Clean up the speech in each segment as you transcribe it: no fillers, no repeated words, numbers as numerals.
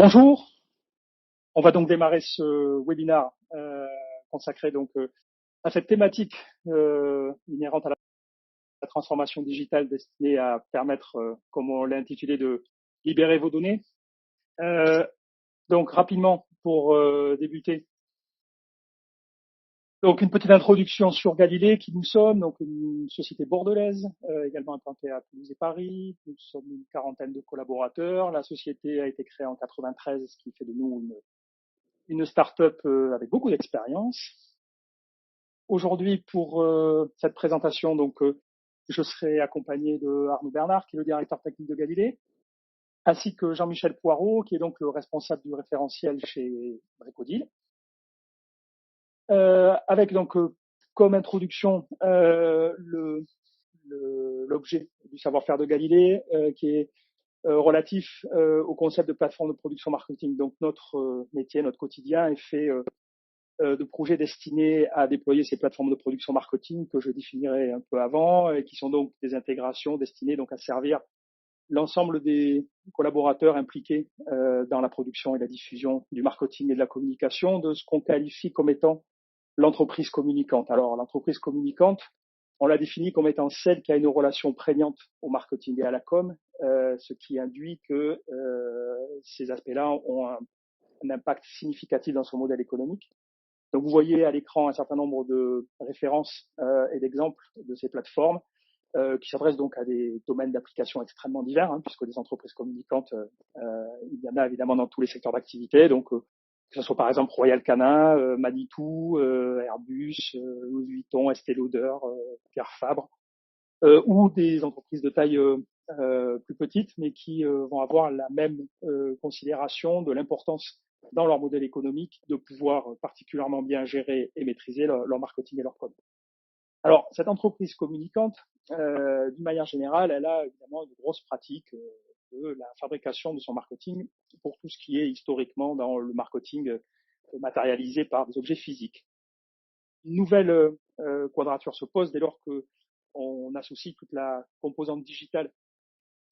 Bonjour, on va donc démarrer ce webinaire consacré donc à cette thématique inhérente à la transformation digitale destinée à permettre, comme on l'a intitulé, de libérer vos données. Donc rapidement pour débuter. Donc une petite introduction sur Galilée, qui nous sommes, donc une société bordelaise, également implantée à Toulouse et Paris. Nous sommes une quarantaine de collaborateurs. La société a été créée en 93, ce qui fait de nous une start-up avec beaucoup d'expérience. Aujourd'hui, pour cette présentation, donc, je serai accompagné de Arnaud Bernard, qui est le directeur technique de Galilée, ainsi que Jean-Michel Poirot, qui est donc le responsable du référentiel chez Brecodil. Avec donc comme introduction l'objet du savoir-faire de Galilée, qui est relatif au concept de plateforme de production marketing. Donc notre métier, notre quotidien est fait de projets destinés à déployer ces plateformes de production marketing que je définirai un peu avant, et qui sont donc des intégrations destinées donc à servir l'ensemble des collaborateurs impliqués dans la production et la diffusion du marketing et de la communication, de ce qu'on qualifie comme étant l'entreprise communicante. Alors l'entreprise communicante, on l'a définie comme étant celle qui a une relation prégnante au marketing et à la com, ce qui induit que ces aspects-là ont un impact significatif dans son modèle économique. Donc vous voyez à l'écran un certain nombre de références et d'exemples de ces plateformes qui s'adressent donc à des domaines d'application extrêmement divers, puisque des entreprises communicantes, il y en a évidemment dans tous les secteurs d'activité. Donc que ce soit par exemple Royal Canin, Manitou, Airbus, Louis Vuitton, Estée Lauder, Pierre Fabre, ou des entreprises de taille plus petites, mais qui vont avoir la même considération de l'importance dans leur modèle économique de pouvoir particulièrement bien gérer et maîtriser leur marketing et leur com. Alors, cette entreprise communicante, d'une manière générale, elle a évidemment une grosse pratique de la fabrication de son marketing pour tout ce qui est historiquement dans le marketing matérialisé par des objets physiques. Une nouvelle quadrature se pose dès lors que on associe toute la composante digitale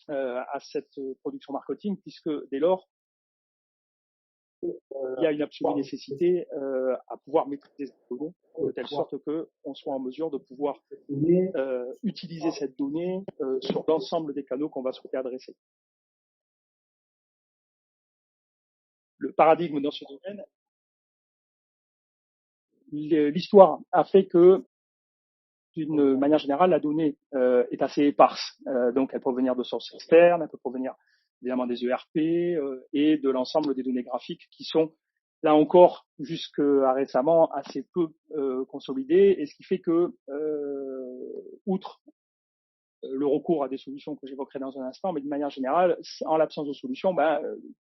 à cette production marketing, puisque dès lors, il y a une absolue nécessité à pouvoir maîtriser cette donnée de telle sorte qu'on soit en mesure de pouvoir utiliser cette donnée sur l'ensemble des canaux qu'on va souhaiter adresser. Le paradigme dans ce domaine, l'histoire a fait que, d'une manière générale, la donnée est assez éparse. Donc, elle peut venir de sources externes, elle peut provenir évidemment des ERP et de l'ensemble des données graphiques qui sont, là encore, jusqu'à récemment, assez peu consolidées. Et ce qui fait que, outre le recours à des solutions que j'évoquerai dans un instant, mais de manière générale, en l'absence de solution,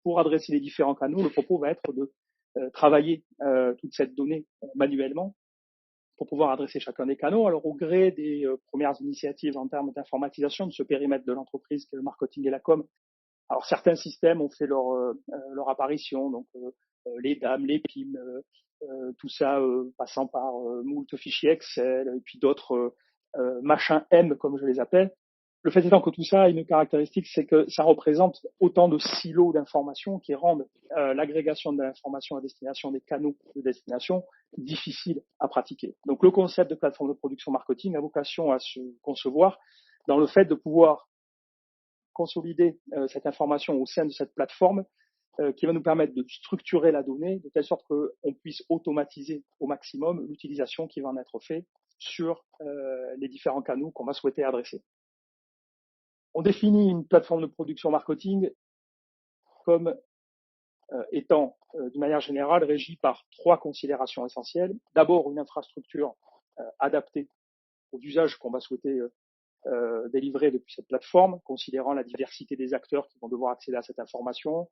pour adresser les différents canaux, le propos va être de travailler toute cette donnée manuellement pour pouvoir adresser chacun des canaux. Alors, au gré des premières initiatives en termes d'informatisation de ce périmètre de l'entreprise qui est le marketing et la com, alors certains systèmes ont fait leur apparition, donc les DAM, les PIM, tout ça passant par moult fichiers Excel, et puis d'autres machins M, comme je les appelle. Le fait étant que tout ça a une caractéristique, c'est que ça représente autant de silos d'informations qui rendent l'agrégation de l'information à destination des canaux de destination difficile à pratiquer. Donc le concept de plateforme de production marketing a vocation à se concevoir dans le fait de pouvoir consolider cette information au sein de cette plateforme qui va nous permettre de structurer la donnée de telle sorte qu'on puisse automatiser au maximum l'utilisation qui va en être faite sur les différents canaux qu'on va souhaiter adresser. On définit une plateforme de production marketing comme étant, d'une manière générale, régie par trois considérations essentielles. D'abord, une infrastructure adaptée aux usages qu'on va souhaiter délivrer depuis cette plateforme, considérant la diversité des acteurs qui vont devoir accéder à cette information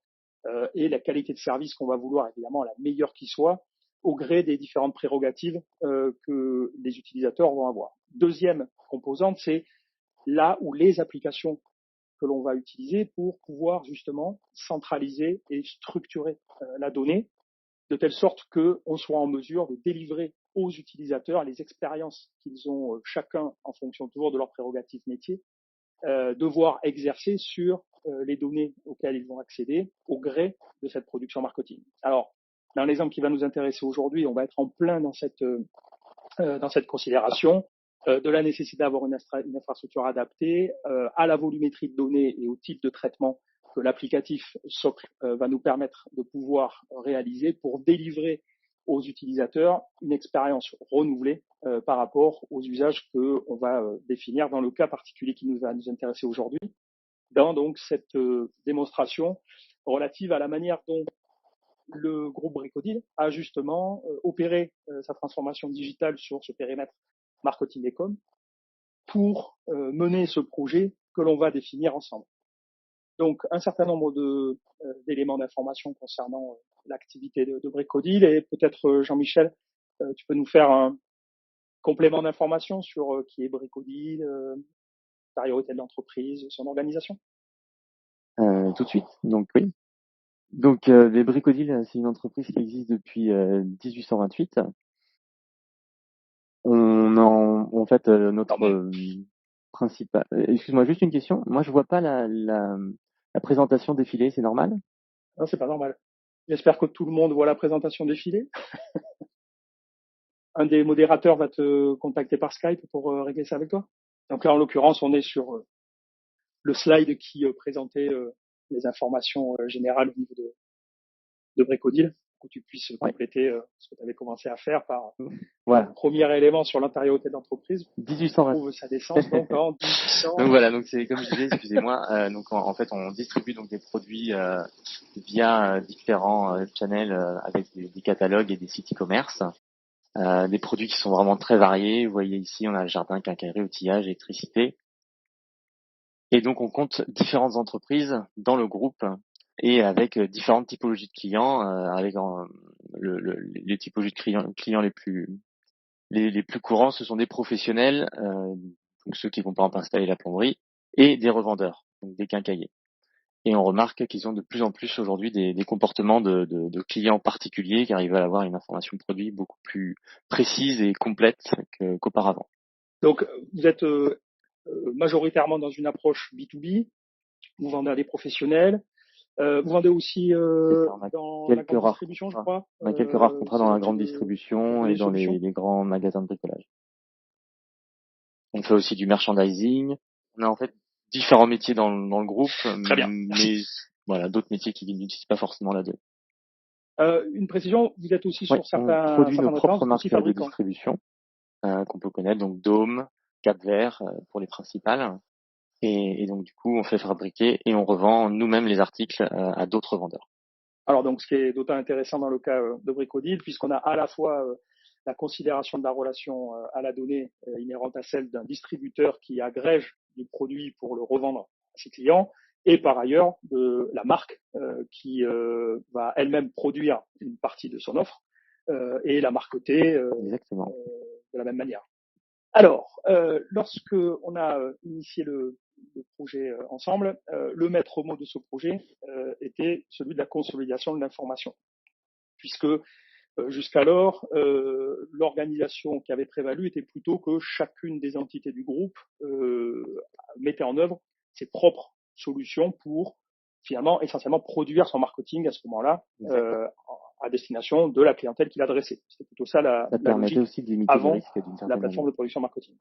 et la qualité de service qu'on va vouloir, évidemment, la meilleure qui soit, au gré des différentes prérogatives que les utilisateurs vont avoir. Deuxième composante, c'est là où les applications que l'on va utiliser pour pouvoir justement centraliser et structurer la donnée de telle sorte qu'on soit en mesure de délivrer aux utilisateurs les expériences qu'ils ont chacun en fonction toujours de leurs prérogatives métiers, devoir exercer sur les données auxquelles ils vont accéder au gré cette production marketing. Alors, dans l'exemple qui va nous intéresser aujourd'hui, on va être en plein dans cette considération de la nécessité d'avoir une infrastructure adaptée à la volumétrie de données et au type de traitement que l'applicatif socle va nous permettre de pouvoir réaliser pour délivrer aux utilisateurs une expérience renouvelée par rapport aux usages qu'on va définir dans le cas particulier qui va nous intéresser aujourd'hui, dans donc cette démonstration relative à la manière dont le groupe Bricodeal a justement opéré sa transformation digitale sur ce périmètre marketing et com pour mener ce projet que l'on va définir ensemble. Donc, un certain nombre d'éléments d'information concernant l'activité de Bricodeal et peut-être Jean-Michel, tu peux nous faire un complément d'information sur qui est Bricodeal, priorité de l'entreprise, son organisation. Tout de suite. Donc oui. Donc les Bricodeal, c'est une entreprise qui existe depuis 1828. En fait notre principal. Excuse-moi, juste une question. Moi, je vois pas la présentation défilée. C'est normal? Non, c'est pas normal. J'espère que tout le monde voit la présentation défilée. Un des modérateurs va te contacter par Skype pour régler ça avec toi. Donc là, en l'occurrence, on est sur le slide qui présentait les informations générales au niveau de Bricodeal, pour que tu puisses compléter ce que tu avais commencé à faire par voilà. un premier élément sur l'intériorité de l'entreprise. 1820. Trouve sa naissance donc en 1800. Donc voilà, donc c'est comme je disais, excusez-moi, donc en fait on distribue donc des produits via différents channels avec des catalogues et des sites e-commerce. Des produits qui sont vraiment très variés. Vous voyez ici, on a le jardin, quincaillerie, outillage, électricité. Et donc on compte différentes entreprises dans le groupe et avec différentes typologies de clients, avec les typologies de clients les plus courants, ce sont des professionnels, donc ceux qui vont par exemple installer la plomberie, et des revendeurs, donc des quincailliers. Et on remarque qu'ils ont de plus en plus aujourd'hui des comportements de clients particuliers qui arrivent à avoir une information produit beaucoup plus précise et complète qu'auparavant. Donc vous êtes majoritairement dans une approche B2B, vous vendez à des professionnels, vous vendez aussi dans la grande distribution, je crois. On a quelques rares contrats dans la grande distribution et dans les grands magasins de bricolage. On fait aussi du merchandising. On a en fait différents métiers dans le groupe, Très bien. Mais voilà, d'autres métiers qui n'utilisent pas forcément la deux. Une précision, vous êtes aussi sur certains on produit nos propres marques de distribution qu'on peut connaître, donc Dôme, Cap-Vert pour les principales. Et donc du coup, on fait fabriquer et on revend nous-mêmes les articles à d'autres vendeurs. Alors donc, ce qui est d'autant intéressant dans le cas de Bricodeal, puisqu'on a à la fois la considération de la relation à la donnée inhérente à celle d'un distributeur qui agrège du produit pour le revendre à ses clients, et par ailleurs de la marque qui va elle-même produire une partie de son offre et la marketer de la même manière. Alors, lorsque on a initié le projet ensemble, le maître mot de ce projet était celui de la consolidation de l'information, puisque jusqu'alors, l'organisation qui avait prévalu était plutôt que chacune des entités du groupe mettait en œuvre ses propres solutions pour finalement essentiellement produire son marketing à ce moment-là à destination de la clientèle qu'il adressait. C'était plutôt ça la logique aussi de limiter avant les risques d'une certaine la plateforme de production marketing.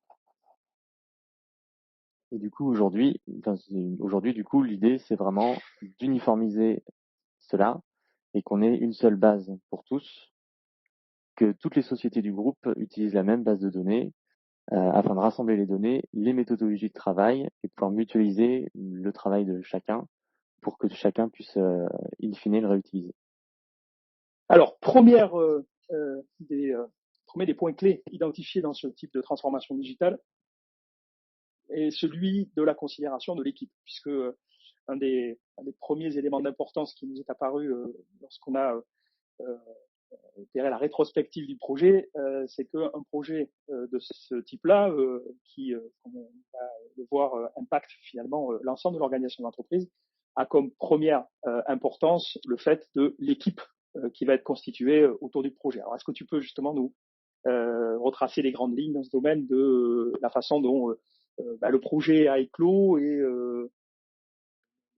Et du coup, aujourd'hui, du coup, l'idée, c'est vraiment d'uniformiser cela et qu'on ait une seule base pour tous, que toutes les sociétés du groupe utilisent la même base de données afin de rassembler les données, les méthodologies de travail et de pouvoir mutualiser le travail de chacun pour que chacun puisse, in fine, le réutiliser. Alors, premier des points clés identifiés dans ce type de transformation digitale est celui de la considération de l'équipe, puisque un des premiers éléments d'importance qui nous est apparu lorsqu'on a la rétrospective du projet, c'est qu'un projet de ce type-là, qui, comme on va le voir, impacte finalement l'ensemble de l'organisation de l'entreprise, a comme première importance le fait de l'équipe qui va être constituée autour du projet. Alors, est-ce que tu peux justement nous retracer les grandes lignes dans ce domaine de la façon dont le projet a éclos et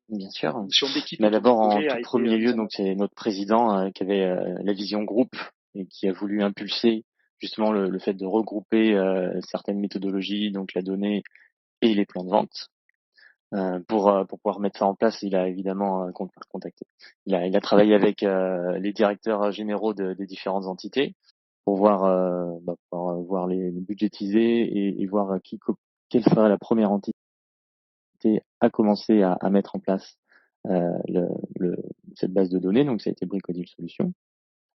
Bien sûr. notion d'équipe Mais autour du d'abord, en projet a tout été premier mise lieu, en donc œuvre. c'est notre président qui avait la vision groupe et qui a voulu impulser justement le fait de regrouper certaines méthodologies, donc la donnée et les plans de vente. Pour pouvoir mettre ça en place, il a évidemment contacté. Il a travaillé avec les directeurs généraux des différentes entités pour voir les budgétiser et voir quelle serait la première entité à commencer à mettre en place cette base de données. Donc ça a été Bricodil Solutions.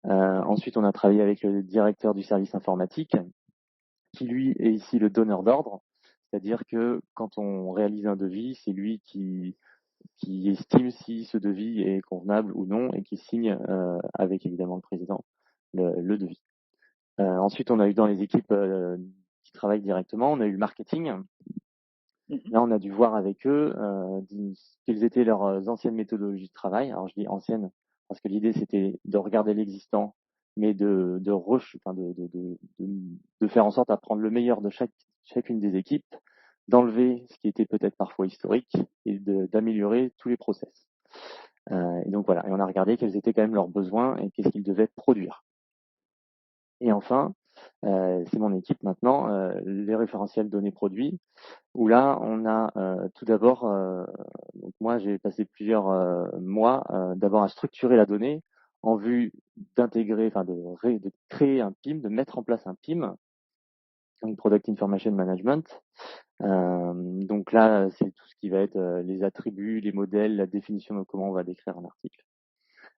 Ensuite, on a travaillé avec le directeur du service informatique, qui lui est ici le donneur d'ordre, c'est-à-dire que quand on réalise un devis, c'est lui qui estime si ce devis est convenable ou non et qui signe avec évidemment le président le devis. Ensuite, on a eu dans les équipes qui travaillent directement, on a eu le marketing. Là, on a dû voir avec eux quelles étaient leurs anciennes méthodologies de travail. Alors, je dis anciennes parce que l'idée, c'était de regarder l'existant, mais de faire en sorte à prendre le meilleur de chacune des équipes, d'enlever ce qui était peut-être parfois historique et d'améliorer tous les process. Et donc voilà, et on a regardé quels étaient quand même leurs besoins et qu'est-ce qu'ils devaient produire. Et enfin, c'est mon équipe maintenant, les référentiels données produits, où là, on a tout d'abord, donc moi j'ai passé plusieurs mois d'abord à structurer la donnée en vue d'intégrer, enfin de créer un PIM, de mettre en place un PIM, donc Product Information Management. Donc là, c'est tout ce qui va être les attributs, les modèles, la définition de comment on va décrire un article.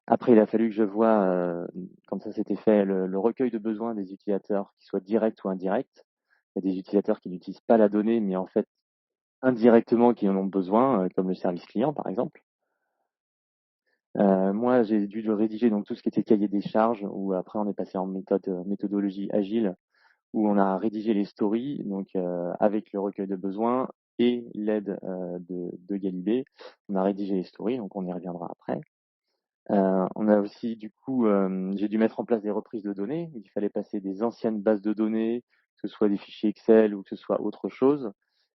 Après, il a fallu que je vois, comme ça c'était fait, le recueil de besoins des utilisateurs, qu'ils soient directs ou indirects. Il y a des utilisateurs qui n'utilisent pas la donnée, mais en fait indirectement qui en ont besoin, comme le service client par exemple. Moi, j'ai dû rédiger donc tout ce qui était cahier des charges, où après on est passé en méthodologie agile, où on a rédigé les stories, donc avec le recueil de besoins et l'aide de Galilée, on a rédigé les stories, donc on y reviendra après. On a aussi, du coup, j'ai dû mettre en place des reprises de données. Il fallait passer des anciennes bases de données, que ce soit des fichiers Excel ou que ce soit autre chose,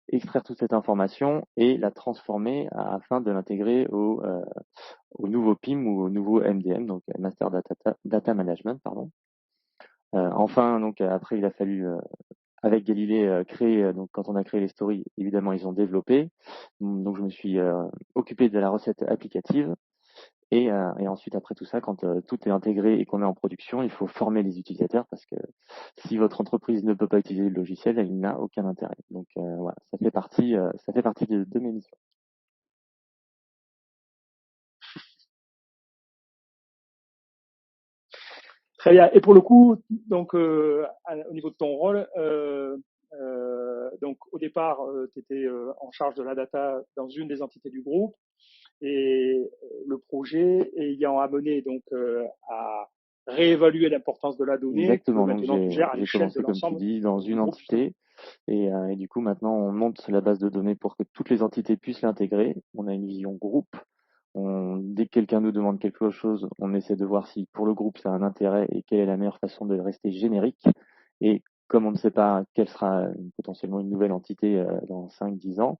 extraire toute cette information et la transformer afin de l'intégrer au nouveau PIM ou au nouveau MDM, donc Master Data Management, pardon. Enfin, donc après, il a fallu avec Galilée créer. Donc, quand on a créé les stories, évidemment, ils ont développé. Donc, je me suis occupé de la recette applicative. Et ensuite, après tout ça, quand tout est intégré et qu'on est en production, il faut former les utilisateurs parce que si votre entreprise ne peut pas utiliser le logiciel, elle n'a aucun intérêt. Donc voilà, ça fait partie de mes missions. Très bien. Et pour le coup, donc au niveau de ton rôle, donc au départ, tu étais en charge de la data dans une des entités du groupe et le projet ayant amené donc à réévaluer l'importance de la donnée que Exactement. Donc maintenant tu gères à j'ai l'échelle de commencé, comme tu l'ensemble dis, dans du une groupe justement. entité et du coup maintenant on monte la base de données pour que toutes les entités puissent l'intégrer. On a une vision groupe. Dès que quelqu'un nous demande quelque chose, on essaie de voir si pour le groupe ça a un intérêt et quelle est la meilleure façon de rester générique. Et comme on ne sait pas quelle sera potentiellement une nouvelle entité dans 5-10 ans,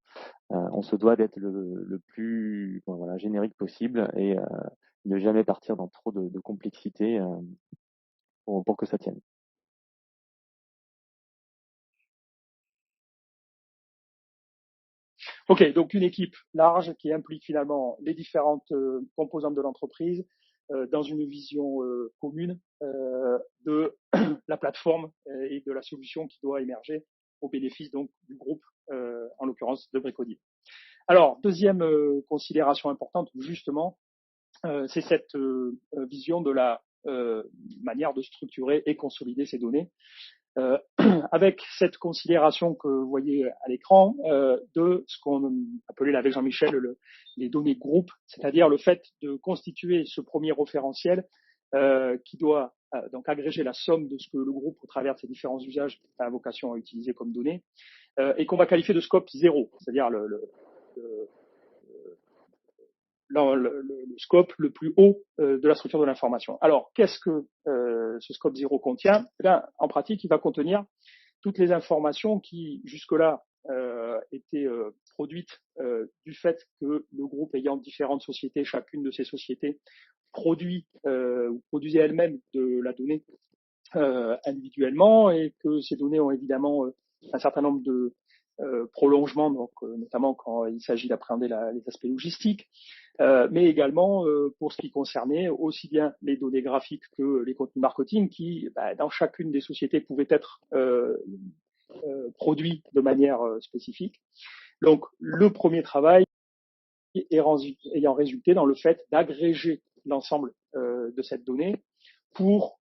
on se doit d'être le plus générique possible et ne jamais partir dans trop de complexité pour que ça tienne. Ok, donc une équipe large qui implique finalement les différentes composantes de l'entreprise dans une vision commune de la plateforme et de la solution qui doit émerger au bénéfice donc du groupe, en l'occurrence de Bricodil. Alors, deuxième considération importante, justement, c'est cette vision de la manière de structurer et consolider ces données. Avec cette considération que vous voyez à l'écran de ce qu'on appelait avec Jean-Michel les données groupes, c'est-à-dire le fait de constituer ce premier référentiel qui doit donc agréger la somme de ce que le groupe, au travers de ses différents usages, a vocation à utiliser comme données, et qu'on va qualifier de scope 0, c'est-à-dire le scope le plus haut de la structure de l'information. Alors, qu'est-ce que ce scope 0 contient? Eh bien, en pratique, il va contenir toutes les informations qui, jusque-là, était produite du fait que le groupe ayant différentes sociétés, chacune de ces sociétés produit ou produisait elle-même de la donnée individuellement, et que ces données ont évidemment un certain nombre de prolongements, donc notamment quand il s'agit d'appréhender les aspects logistiques, mais également pour ce qui concernait aussi bien les données graphiques que les contenus marketing qui, dans chacune des sociétés, pouvaient être produits de manière spécifique. Donc, le premier travail ayant résulté dans le fait d'agréger l'ensemble de cette donnée pour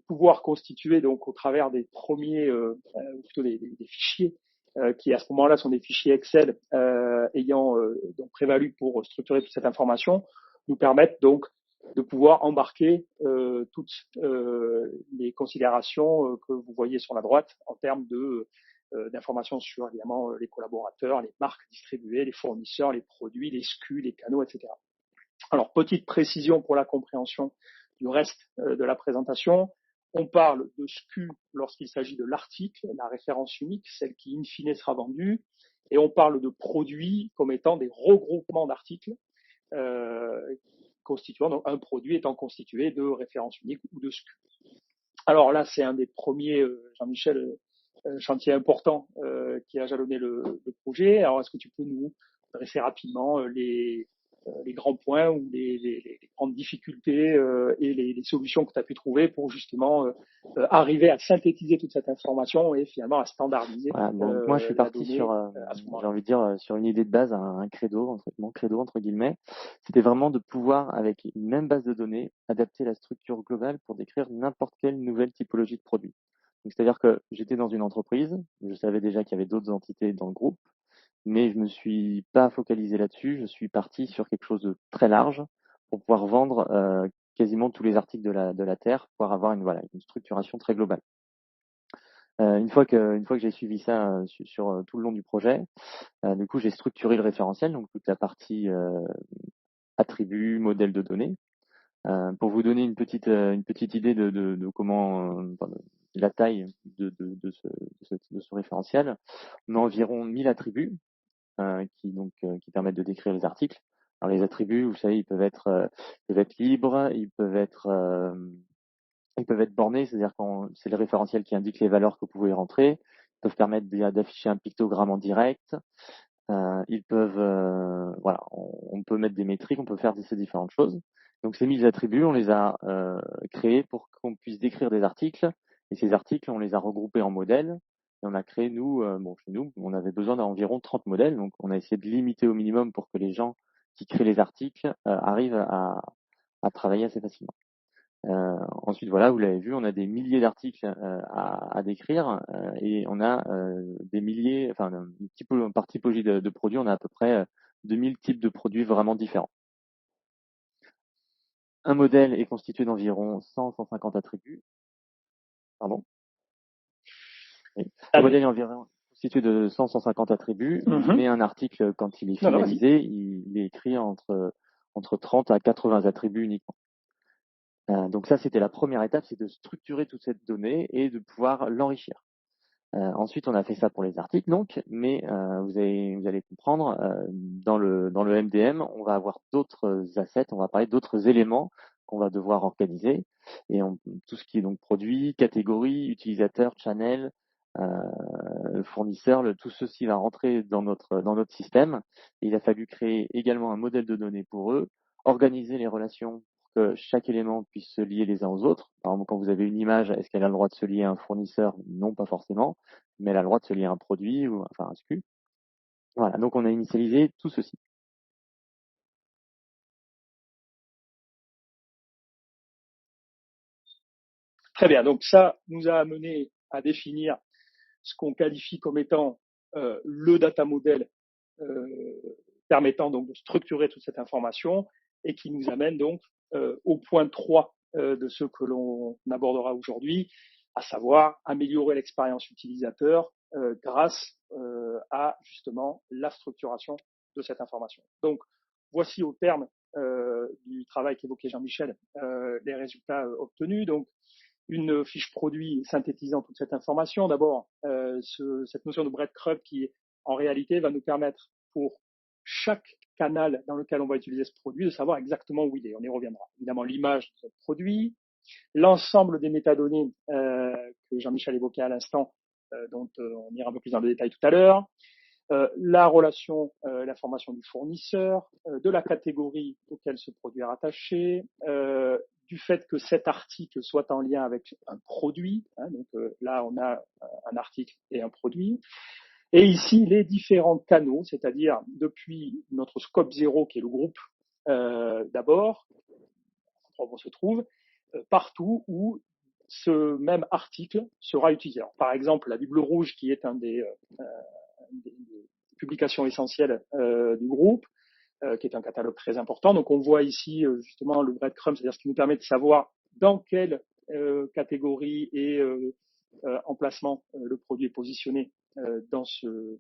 pouvoir constituer, donc au travers des premiers, plutôt des fichiers qui à ce moment-là sont des fichiers Excel ayant donc prévalu pour structurer toute cette information, nous permettent donc de pouvoir embarquer toutes les considérations que vous voyez sur la droite en termes de d'informations sur évidemment les collaborateurs, les marques distribuées, les fournisseurs, les produits, les SKU, les canaux, etc. Alors, petite précision pour la compréhension du reste de la présentation. On parle de SKU lorsqu'il s'agit de l'article, la référence unique, celle qui in fine sera vendue, et on parle de produits comme étant des regroupements d'articles constituant donc un produit étant constitué de références uniques ou de SKU. Alors là, c'est un des premiers, Jean-Michel, chantier important qui a jalonné le projet. Alors, est-ce que tu peux nous dresser rapidement les grands points ou les grandes difficultés et les solutions que tu as pu trouver pour justement arriver à synthétiser toute cette information et finalement à standardiser Voilà, donc moi je suis parti sur, j'ai envie de dire, sur une idée de base, un credo, mon credo entre guillemets. C'était vraiment de pouvoir, avec une même base de données, adapter la structure globale pour décrire n'importe quelle nouvelle typologie de produit. Donc c'est-à-dire que j'étais dans une entreprise, je savais déjà qu'il y avait d'autres entités dans le groupe, mais je me suis pas focalisé là-dessus. Je suis parti sur quelque chose de très large pour pouvoir vendre quasiment tous les articles de la Terre, pouvoir avoir une structuration très globale. Une fois que j'ai suivi ça sur tout le long du projet, du coup j'ai structuré le référentiel, donc toute la partie attributs, modèles de données. Pour vous donner une petite idée de comment la taille de ce référentiel, on a environ 1000 attributs qui permettent de décrire les articles. Alors les attributs, vous savez, ils peuvent être libres, ils peuvent être bornés, c'est-à-dire quand c'est le référentiel qui indique les valeurs que vous pouvez rentrer. Ils peuvent permettre d'afficher un pictogramme en direct. Ils peuvent, voilà, on peut mettre des métriques, on peut faire ces différentes choses. Donc ces 1000 attributs, on les a créés pour qu'on puisse décrire des articles. Et ces articles, on les a regroupés en modèles. Et on a créé, chez nous, on avait besoin d'environ 30 modèles. Donc on a essayé de limiter au minimum pour que les gens qui créent les articles arrivent à travailler assez facilement. Ensuite, voilà, vous l'avez vu, on a des milliers d'articles à décrire et on a des milliers, enfin, par typologie de produits, on a à peu près 2000 types de produits vraiment différents. Un modèle est constitué d'environ 100-150 attributs. Pardon. Oui. Un modèle est environ constitué de 100-150 attributs, mais un article, quand il est finalisé, il est écrit entre 30 à 80 attributs uniquement. Donc ça, c'était la première étape, c'est de structurer toute cette donnée et de pouvoir l'enrichir. Ensuite, on a fait ça pour les articles, donc, mais vous allez comprendre, dans le MDM, on va avoir d'autres assets, on va parler d'autres éléments qu'on va devoir organiser, et tout ce qui est donc produit, catégorie, utilisateur, channel, fournisseur, tout ceci va rentrer dans notre système. Et il a fallu créer également un modèle de données pour eux, organiser les relations pour que chaque élément puisse se lier les uns aux autres. Par exemple, quand vous avez une image, est-ce qu'elle a le droit de se lier à un fournisseur? Non, pas forcément, mais elle a le droit de se lier à un produit ou enfin un SKU. Voilà, donc on a initialisé tout ceci. Très bien, donc ça nous a amené à définir ce qu'on qualifie comme étant le data model permettant donc de structurer toute cette information et qui nous amène donc au point 3 de ce que l'on abordera aujourd'hui, à savoir améliorer l'expérience utilisateur grâce à justement la structuration de cette information. Donc, voici au terme du travail qu'évoquait Jean-Michel les résultats obtenus. Donc, une fiche produit synthétisant toute cette information. D'abord, cette notion de breadcrumb qui, en réalité, va nous permettre pour chaque canal dans lequel on va utiliser ce produit de savoir exactement où il est. On y reviendra. Évidemment, l'image de ce produit, l'ensemble des métadonnées que Jean-Michel évoquait à l'instant, dont on ira un peu plus dans le détail tout à l'heure, la relation, l'information du fournisseur, de la catégorie auquel ce produit est rattaché, du fait que cet article soit en lien avec un produit. Donc là, on a un article et un produit. Et ici, les différents canaux, c'est-à-dire depuis notre scope 0, qui est le groupe d'abord, on se trouve, partout où ce même article sera utilisé. Alors, par exemple, la Bible rouge, qui est un des publications essentielles du groupe, qui est un catalogue très important. Donc, on voit ici justement le breadcrumb, c'est-à-dire ce qui nous permet de savoir dans quelle catégorie et emplacement le produit est positionné dans ce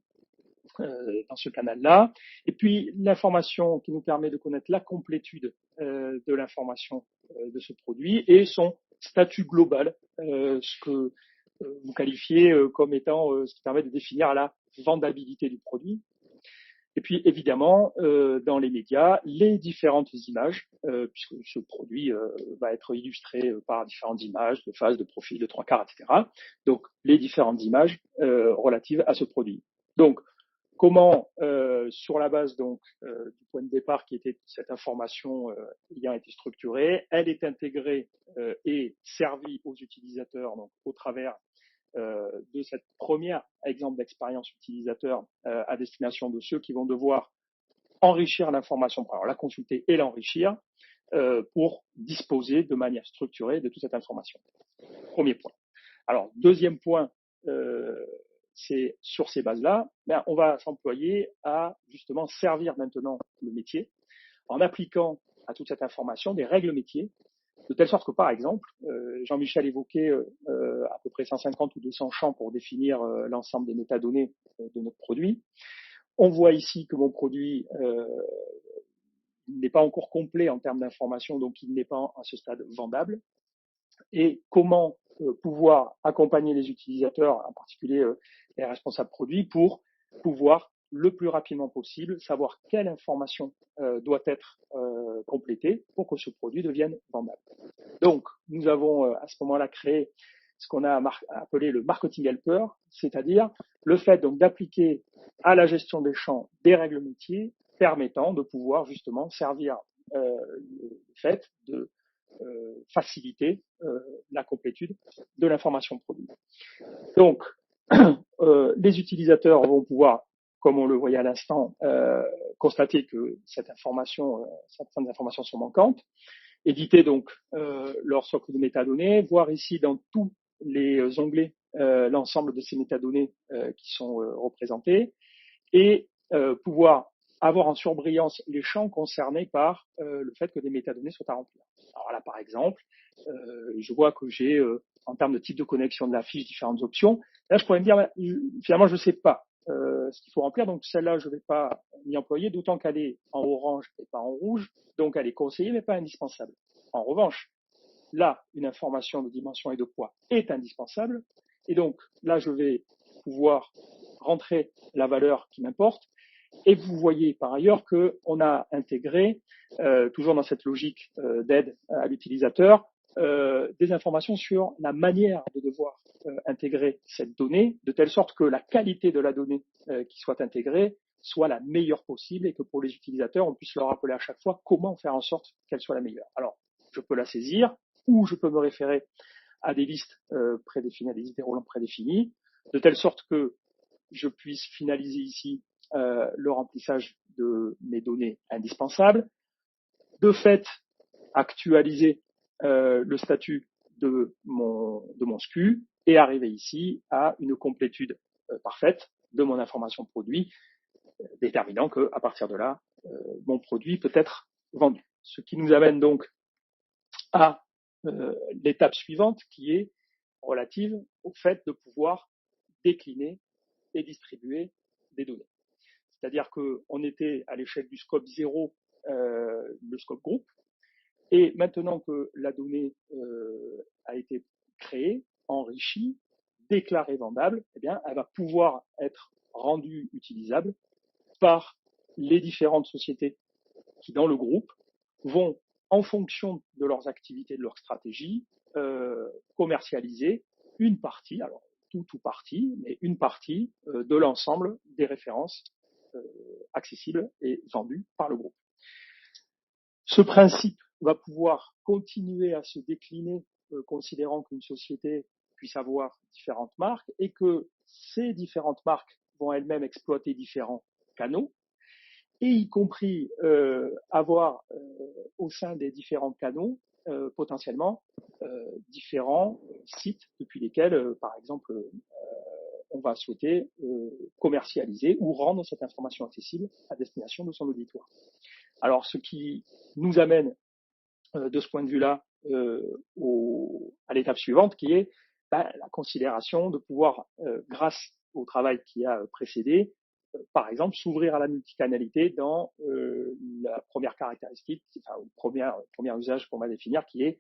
canal-là. Et puis, l'information qui nous permet de connaître la complétude de l'information de ce produit et son statut global, ce que vous qualifiez comme étant ce qui permet de définir la vendabilité du produit. Et puis, évidemment, dans les médias, les différentes images, puisque ce produit va être illustré par différentes images de face, de profil, de trois quarts, etc. Donc, les différentes images relatives à ce produit. Donc, comment, sur la base donc du point de départ qui était cette information ayant été structurée, elle est intégrée et servie aux utilisateurs donc au travers de cette première exemple d'expérience utilisateur à destination de ceux qui vont devoir enrichir l'information, alors la consulter et l'enrichir pour disposer de manière structurée de toute cette information. Premier point. Alors, deuxième point, c'est sur ces bases-là, on va s'employer à justement servir maintenant le métier en appliquant à toute cette information des règles métiers, de telle sorte que, par exemple, Jean-Michel évoquait à peu près 150 ou 200 champs pour définir l'ensemble des métadonnées de notre produit. On voit ici que mon produit n'est pas encore complet en termes d'information, donc il n'est pas à ce stade vendable. Et comment pouvoir accompagner les utilisateurs, en particulier les responsables produits, pour pouvoir le plus rapidement possible savoir quelle information doit être complétée pour que ce produit devienne vendable. Donc, nous avons à ce moment-là créé ce qu'on a appelé le marketing helper, c'est-à-dire le fait donc d'appliquer à la gestion des champs des règles métiers permettant de pouvoir justement servir le fait de faciliter la complétude de l'information produit. Donc, les utilisateurs vont pouvoir, comme on le voyait à l'instant, constater que certaines informations sont manquantes, éditer donc leur socle de métadonnées, voir ici dans tous les onglets l'ensemble de ces métadonnées qui sont représentés et pouvoir avoir en surbrillance les champs concernés par le fait que des métadonnées soient à remplir. Alors là, par exemple, je vois que j'ai, en termes de type de connexion de la fiche, différentes options. Là, je pourrais me dire, finalement, je ne sais pas ce qu'il faut remplir, donc celle-là, je ne vais pas m'y employer, d'autant qu'elle est en orange et pas en rouge, donc elle est conseillée, mais pas indispensable. En revanche, là, une information de dimension et de poids est indispensable, et donc là, je vais pouvoir rentrer la valeur qui m'importe. Et vous voyez par ailleurs qu'on a intégré, toujours dans cette logique d'aide à l'utilisateur, des informations sur la manière de devoir intégrer cette donnée, de telle sorte que la qualité de la donnée qui soit intégrée soit la meilleure possible et que pour les utilisateurs, on puisse leur rappeler à chaque fois comment faire en sorte qu'elle soit la meilleure. Alors, je peux la saisir ou je peux me référer à des listes prédéfinies, à des listes déroulants prédéfinis, de telle sorte que je puisse finaliser ici le remplissage de mes données indispensables, de fait actualiser le statut de mon SKU et arriver ici à une complétude parfaite de mon information produit, déterminant que à partir de là, mon produit peut être vendu. Ce qui nous amène donc à l'étape suivante qui est relative au fait de pouvoir décliner et distribuer des données. C'est-à-dire qu'on était à l'échelle du scope 0, le scope groupe, Et maintenant que la donnée a été créée, enrichie, déclarée vendable, eh bien, elle va pouvoir être rendue utilisable par les différentes sociétés qui, dans le groupe, vont, en fonction de leurs activités, de leur stratégie, commercialiser une partie, alors tout ou partie, mais une partie de l'ensemble des références accessibles et vendues par le groupe. Ce principe va pouvoir continuer à se décliner, considérant qu'une société puisse avoir différentes marques et que ces différentes marques vont elles-mêmes exploiter différents canaux, et y compris avoir au sein des différents canaux potentiellement différents sites depuis lesquels, par exemple, on va souhaiter commercialiser ou rendre cette information accessible à destination de son auditoire. Alors, ce qui nous amène de ce point de vue-là à l'étape suivante, qui est la considération de pouvoir, grâce au travail qui a précédé, par exemple, s'ouvrir à la multicanalité dans la première caractéristique, enfin, le premier usage qu'on va définir, qui est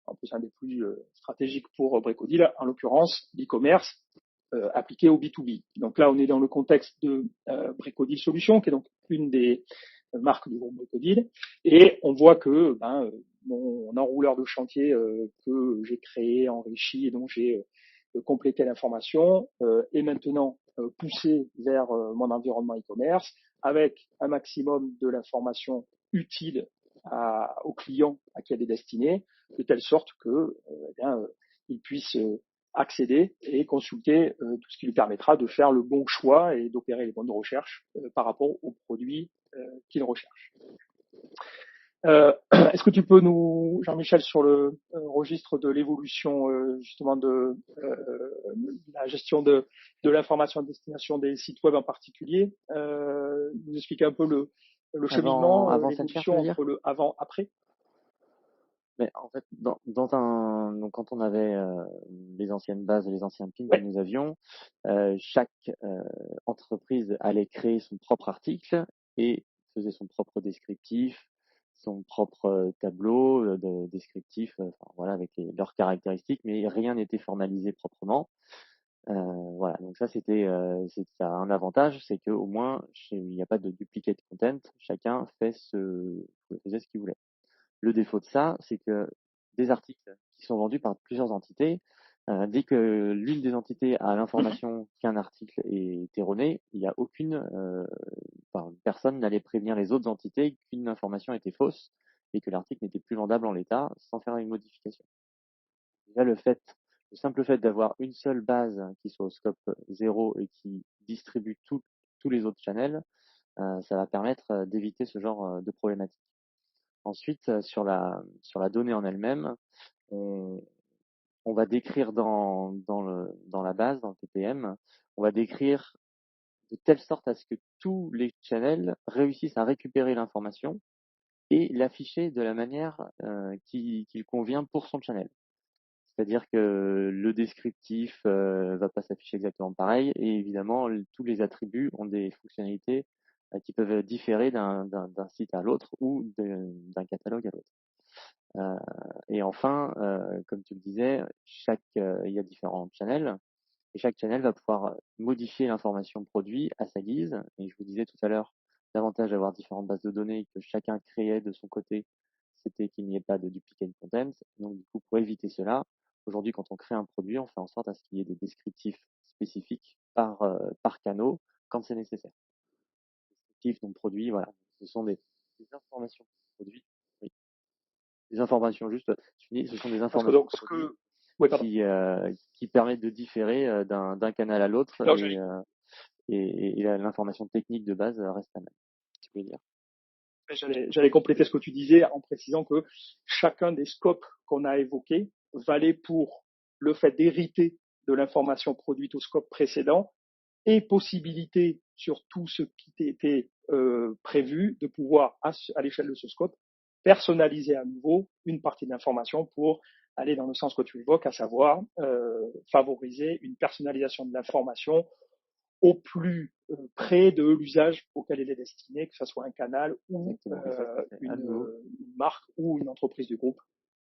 en plus un des plus stratégiques pour Bricodeal, en l'occurrence l'e-commerce appliqué au B2B. Donc là, on est dans le contexte de Bricodeal Solutions, qui est donc une des marques du groupe Bricodeal, et on voit que mon enrouleur de chantier que j'ai créé, enrichi et dont j'ai complété l'information est maintenant poussé vers mon environnement e-commerce avec un maximum de l'information utile aux clients à qui elle est destinée, de telle sorte que ils puissent accéder et consulter tout ce qui lui permettra de faire le bon choix et d'opérer les bonnes recherches par rapport aux produits qu'il recherche. Est-ce que tu peux nous, Jean-Michel, sur le registre de l'évolution justement de la gestion de l'information à destination des sites web en particulier, nous expliquer un peu le cheminement, l'évolution entre le avant-après? Mais en fait, donc quand on avait les anciennes bases et les anciens pins que nous avions, chaque entreprise allait créer son propre article et faisait son propre descriptif, son propre tableau descriptif, enfin, voilà, avec leurs caractéristiques, mais rien n'était formalisé proprement. Voilà, donc ça ça a un avantage, c'est que au moins il n'y a pas de duplicate content, chacun faisait ce qu'il voulait. Le défaut de ça, c'est que des articles qui sont vendus par plusieurs entités, dès que l'une des entités a l'information qu'un article est erroné, il n'y a personne n'allait prévenir les autres entités qu'une information était fausse et que l'article n'était plus vendable en l'état sans faire une modification. Déjà, le simple fait d'avoir une seule base qui soit au scope 0 et qui distribue tous les autres channels, ça va permettre d'éviter ce genre de problématique. Ensuite, sur la donnée en elle-même, on va décrire dans la base, dans le TPM, on va décrire de telle sorte à ce que tous les channels réussissent à récupérer l'information et l'afficher de la manière qu'il convient pour son channel. C'est-à-dire que le descriptif va pas s'afficher exactement pareil et évidemment tous les attributs ont des fonctionnalités qui peuvent différer d'un site à l'autre ou d'un catalogue à l'autre. Et enfin, comme tu le disais, il y a différents channels et chaque channel va pouvoir modifier l'information produit à sa guise. Et je vous disais tout à l'heure, l'avantage d'avoir différentes bases de données que chacun créait de son côté, c'était qu'il n'y ait pas de duplicate content. Donc du coup, pour éviter cela, aujourd'hui, quand on crée un produit, on fait en sorte à ce qu'il y ait des descriptifs spécifiques par canaux quand c'est nécessaire. Descriptifs, donc produits, voilà. Ce sont des informations produits. Oui. Des informations juste, ce sont des informations qui permettent de différer d'un canal à l'autre et l'information technique de base reste la même. Tu peux dire. J'allais compléter ce que tu disais en précisant que chacun des scopes qu'on a évoqués valait pour le fait d'hériter de l'information produite au scope précédent et possibilité sur tout ce qui était prévu de pouvoir, à l'échelle de ce scope, personnaliser à nouveau une partie de l'information pour aller dans le sens que tu évoques, à savoir favoriser une personnalisation de l'information au plus près de l'usage auquel il est destiné, que ce soit un canal ou une marque ou une entreprise du groupe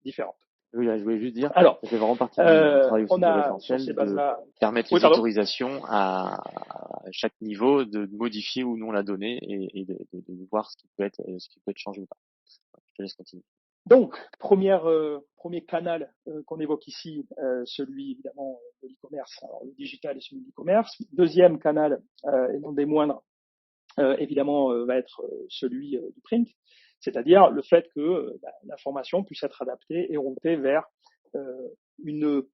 différente. Oui, là, je voulais juste dire, alors, ça fait vraiment partie du travail aussi on du a référentiel sur ces de bases-là permettre les autorisations à chaque niveau de modifier ou non la donnée et de voir ce qui peut être changé ou pas. Je te laisse continuer. Donc, premier canal qu'on évoque ici, celui évidemment de l'e-commerce, alors le digital et celui de l'e-commerce. Deuxième canal, et non des moindres, évidemment, va être celui du print, c'est-à-dire le fait que l'information puisse être adaptée et routée vers une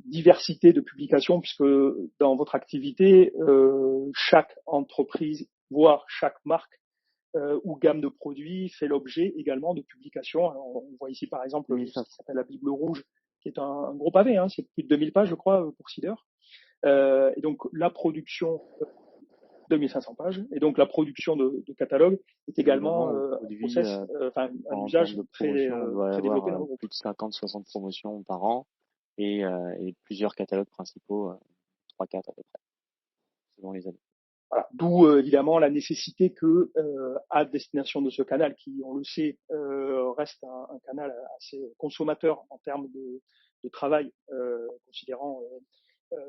diversité de publications, puisque dans votre activité, chaque entreprise, voire chaque marque ou gamme de produits fait l'objet également de publications. Alors, on voit ici par exemple ce qui s'appelle la Bible rouge, qui est un gros pavé, hein, c'est plus de 2000 pages je crois pour Cider. Et donc la production 2500 pages, et donc la production de catalogue est également un process, un usage très développé dans le groupe. Plus de 50-60 promotions par an et plusieurs catalogues principaux, 3-4 à peu près, selon les années. Voilà. D'où évidemment la nécessité que à destination de ce canal, qui on le sait reste un canal assez consommateur en termes de travail, considérant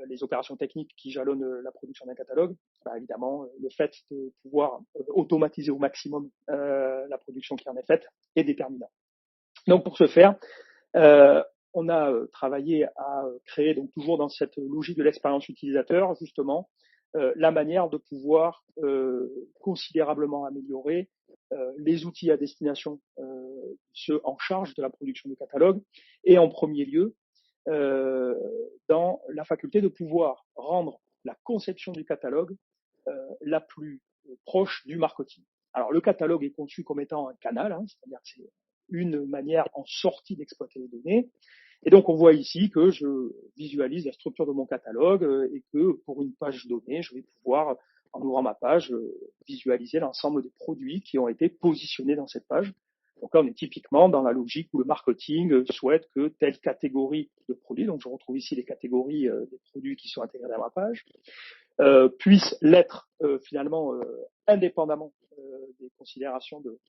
les opérations techniques qui jalonnent la production d'un catalogue, évidemment le fait de pouvoir automatiser au maximum la production qui en est faite est déterminant. Donc pour ce faire, on a travaillé à créer, donc toujours dans cette logique de l'expérience utilisateur, justement, la manière de pouvoir considérablement améliorer les outils à destination ceux en charge de la production de catalogue, et en premier lieu dans la faculté de pouvoir rendre la conception du catalogue la plus proche du marketing. Alors le catalogue est conçu comme étant un canal, hein, c'est-à-dire que c'est une manière en sortie d'exploiter les données. Et donc on voit ici que je visualise la structure de mon catalogue et que pour une page donnée, je vais pouvoir, en ouvrant ma page, visualiser l'ensemble des produits qui ont été positionnés dans cette page. Donc là, on est typiquement dans la logique où le marketing souhaite que telle catégorie de produits, donc je retrouve ici les catégories des produits qui sont intégrés dans ma page, puissent l'être finalement indépendamment des considérations de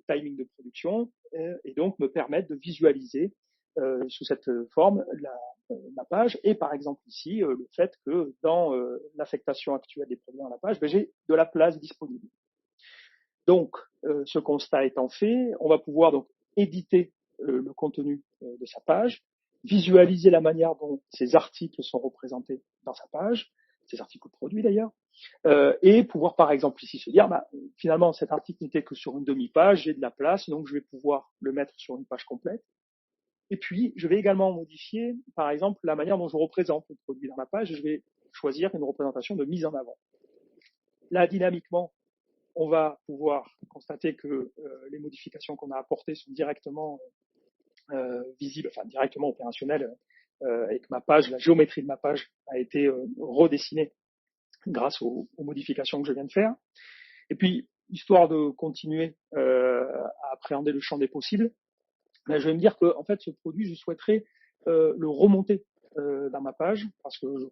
timing de production, et donc me permettre de visualiser sous cette forme ma page, et par exemple ici le fait que dans l'affectation actuelle des produits dans la page, j'ai de la place disponible. Donc ce constat étant fait, on va pouvoir donc éditer le contenu de sa page, visualiser la manière dont ces articles sont représentés dans sa page, ces articles produits d'ailleurs, et pouvoir par exemple ici se dire finalement cet article n'était que sur une demi-page, j'ai de la place, donc je vais pouvoir le mettre sur une page complète. Et puis je vais également modifier par exemple la manière dont je représente le produit dans ma page, je vais choisir une représentation de mise en avant. Là dynamiquement, on va pouvoir constater que les modifications qu'on a apportées sont directement visibles, enfin directement opérationnelles, et que ma page, la géométrie de ma page a été redessinée grâce aux modifications que je viens de faire. Et puis, histoire de continuer à appréhender le champ des possibles, je vais me dire que en fait, ce produit, je souhaiterais le remonter dans ma page parce que je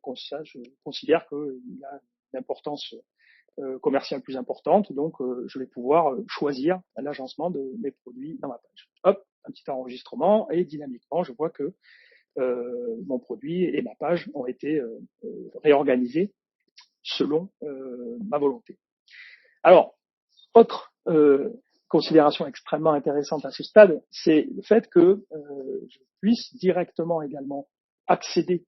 considère qu'il a une importance commerciale plus importante, donc je vais pouvoir choisir l'agencement de mes produits dans ma page. Hop, un petit enregistrement, et dynamiquement, je vois que mon produit et ma page ont été réorganisés selon ma volonté. Alors, autre considération extrêmement intéressante à ce stade, c'est le fait que je puisse directement également accéder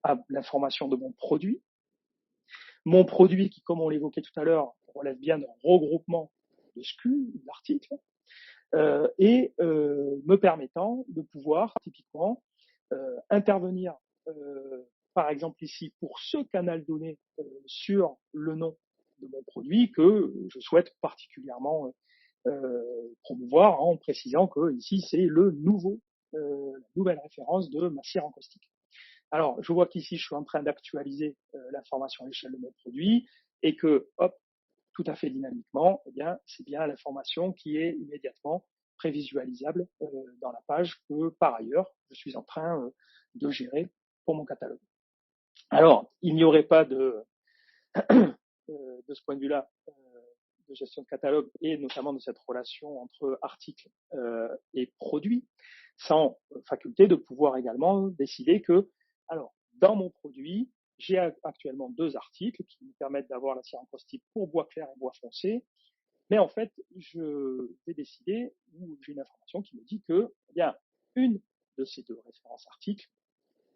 à l'information de mon produit. Mon produit qui, comme on l'évoquait tout à l'heure, relève bien d'un regroupement de SKU, d'articles, et me permettant de pouvoir typiquement intervenir, par exemple ici, pour ce canal donné sur le nom de mon produit que je souhaite particulièrement promouvoir en précisant que ici c'est la nouvelle référence de ma cire en caustique. Alors, je vois qu'ici je suis en train d'actualiser l'information à l'échelle de mon produit et que, hop, tout à fait dynamiquement, eh bien, c'est bien l'information qui est immédiatement prévisualisable dans la page que, par ailleurs, je suis en train de gérer pour mon catalogue. Alors, il n'y aurait pas de ce point de vue-là de gestion de catalogue et notamment de cette relation entre article et produit, sans faculté de pouvoir également décider que, alors, dans mon produit, j'ai actuellement 2 articles qui me permettent d'avoir la céramique type pour bois clair et bois foncé, mais en fait, je vais décider ou j'ai une information qui me dit que, eh bien, une de ces 2 références articles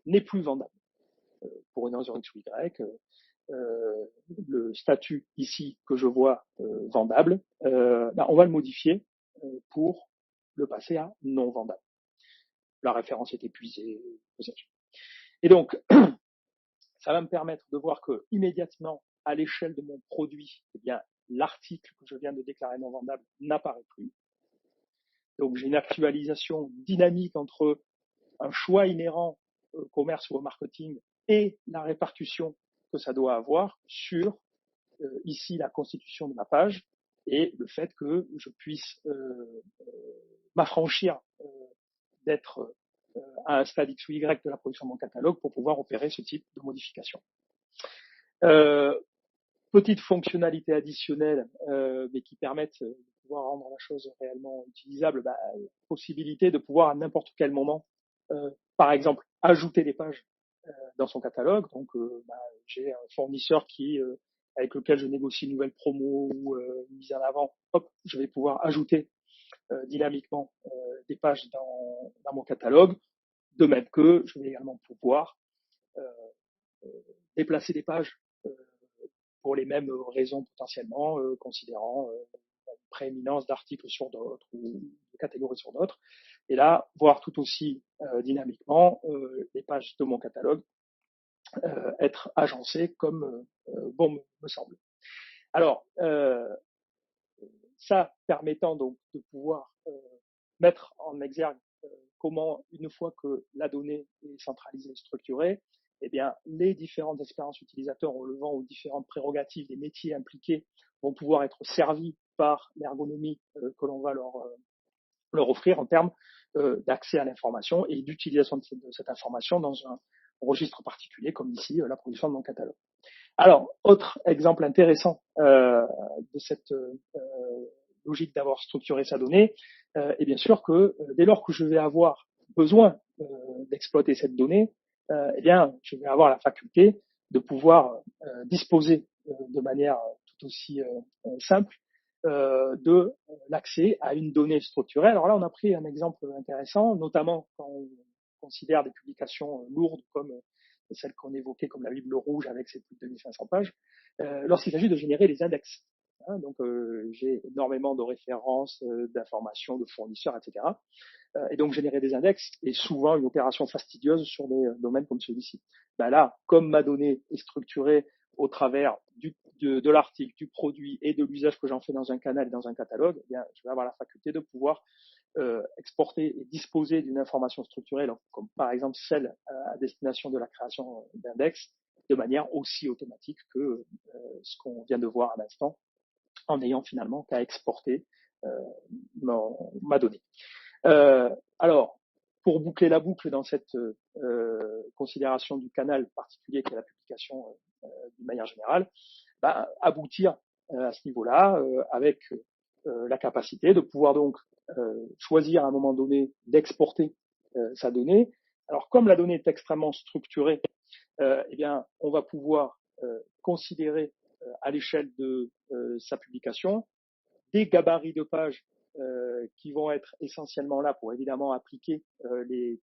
n'est plus vendable pour une raison X ou Y. Le statut ici que je vois vendable, on va le modifier pour le passer à non vendable. La référence est épuisée, et donc ça va me permettre de voir que immédiatement à l'échelle de mon produit, eh bien l'article que je viens de déclarer non vendable n'apparaît plus. Donc j'ai une actualisation dynamique entre un choix inhérent au commerce ou au marketing et la répercussion que ça doit avoir sur ici la constitution de ma page et le fait que je puisse m'affranchir d'être à un stade X ou Y de la production de mon catalogue pour pouvoir opérer ce type de modification. Petite fonctionnalité additionnelle, mais qui permettent de pouvoir rendre la chose réellement utilisable, possibilité de pouvoir à n'importe quel moment, par exemple, ajouter des pages dans son catalogue. Donc, j'ai un fournisseur avec lequel je négocie une nouvelle promo ou une mise en avant. Hop, je vais pouvoir ajouter dynamiquement des pages dans mon catalogue. De même que je vais également pouvoir déplacer des pages pour les mêmes raisons potentiellement, considérant une prééminence d'articles sur d'autres ou de catégories sur d'autres. Et là, voir tout aussi dynamiquement les pages de mon catalogue être agencées comme bon me semble. Alors, ça permettant donc de pouvoir mettre en exergue comment, une fois que la donnée est centralisée et structurée, eh bien, les différentes expériences utilisateurs relevant aux différentes prérogatives des métiers impliqués vont pouvoir être servis par l'ergonomie que l'on va leur offrir en termes d'accès à l'information et d'utilisation de cette information dans un registre particulier, comme ici la production de mon catalogue. Alors, autre exemple intéressant de cette logique d'avoir structuré sa donnée, est bien sûr que dès lors que je vais avoir besoin d'exploiter cette donnée, eh bien, je vais avoir la faculté de pouvoir disposer de manière tout aussi simple de l'accès à une donnée structurée. Alors là, on a pris un exemple intéressant, notamment quand on considère des publications lourdes comme celle qu'on évoquait comme la Bible rouge avec ses plus de 2500 pages, lorsqu'il s'agit de générer les index. Donc, j'ai énormément de références, d'informations, de fournisseurs, etc. Et donc, générer des index est souvent une opération fastidieuse sur des domaines comme celui-ci. Là, comme ma donnée est structurée au travers de l'article, du produit et de l'usage que j'en fais dans un canal et dans un catalogue, eh bien, je vais avoir la faculté de pouvoir exporter et disposer d'une information structurée, comme par exemple celle à destination de la création d'index, de manière aussi automatique que ce qu'on vient de voir à l'instant, en n'ayant finalement qu'à exporter ma donnée. Alors, pour boucler la boucle dans cette considération du canal particulier qui est la publication d'une manière générale, aboutir à ce niveau-là avec la capacité de pouvoir donc choisir à un moment donné d'exporter sa donnée. Alors, comme la donnée est extrêmement structurée, eh bien, on va pouvoir considérer à l'échelle de sa publication des gabarits de pages qui vont être essentiellement là pour évidemment appliquer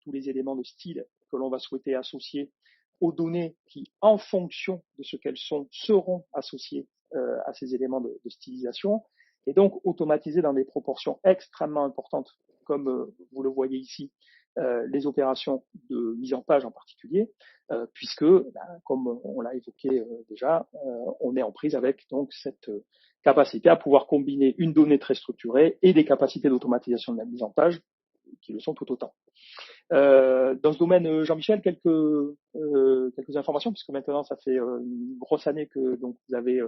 tous les éléments de style que l'on va souhaiter associer aux données qui, en fonction de ce qu'elles sont, seront associées à ces éléments de stylisation, et donc automatisées dans des proportions extrêmement importantes, comme vous le voyez ici, les opérations de mise en page en particulier, puisque, comme on l'a évoqué déjà, on est en prise avec donc cette capacité à pouvoir combiner une donnée très structurée et des capacités d'automatisation de la mise en page qui le sont tout autant. Dans ce domaine, Jean-Michel, quelques informations, puisque maintenant ça fait une grosse année que donc vous avez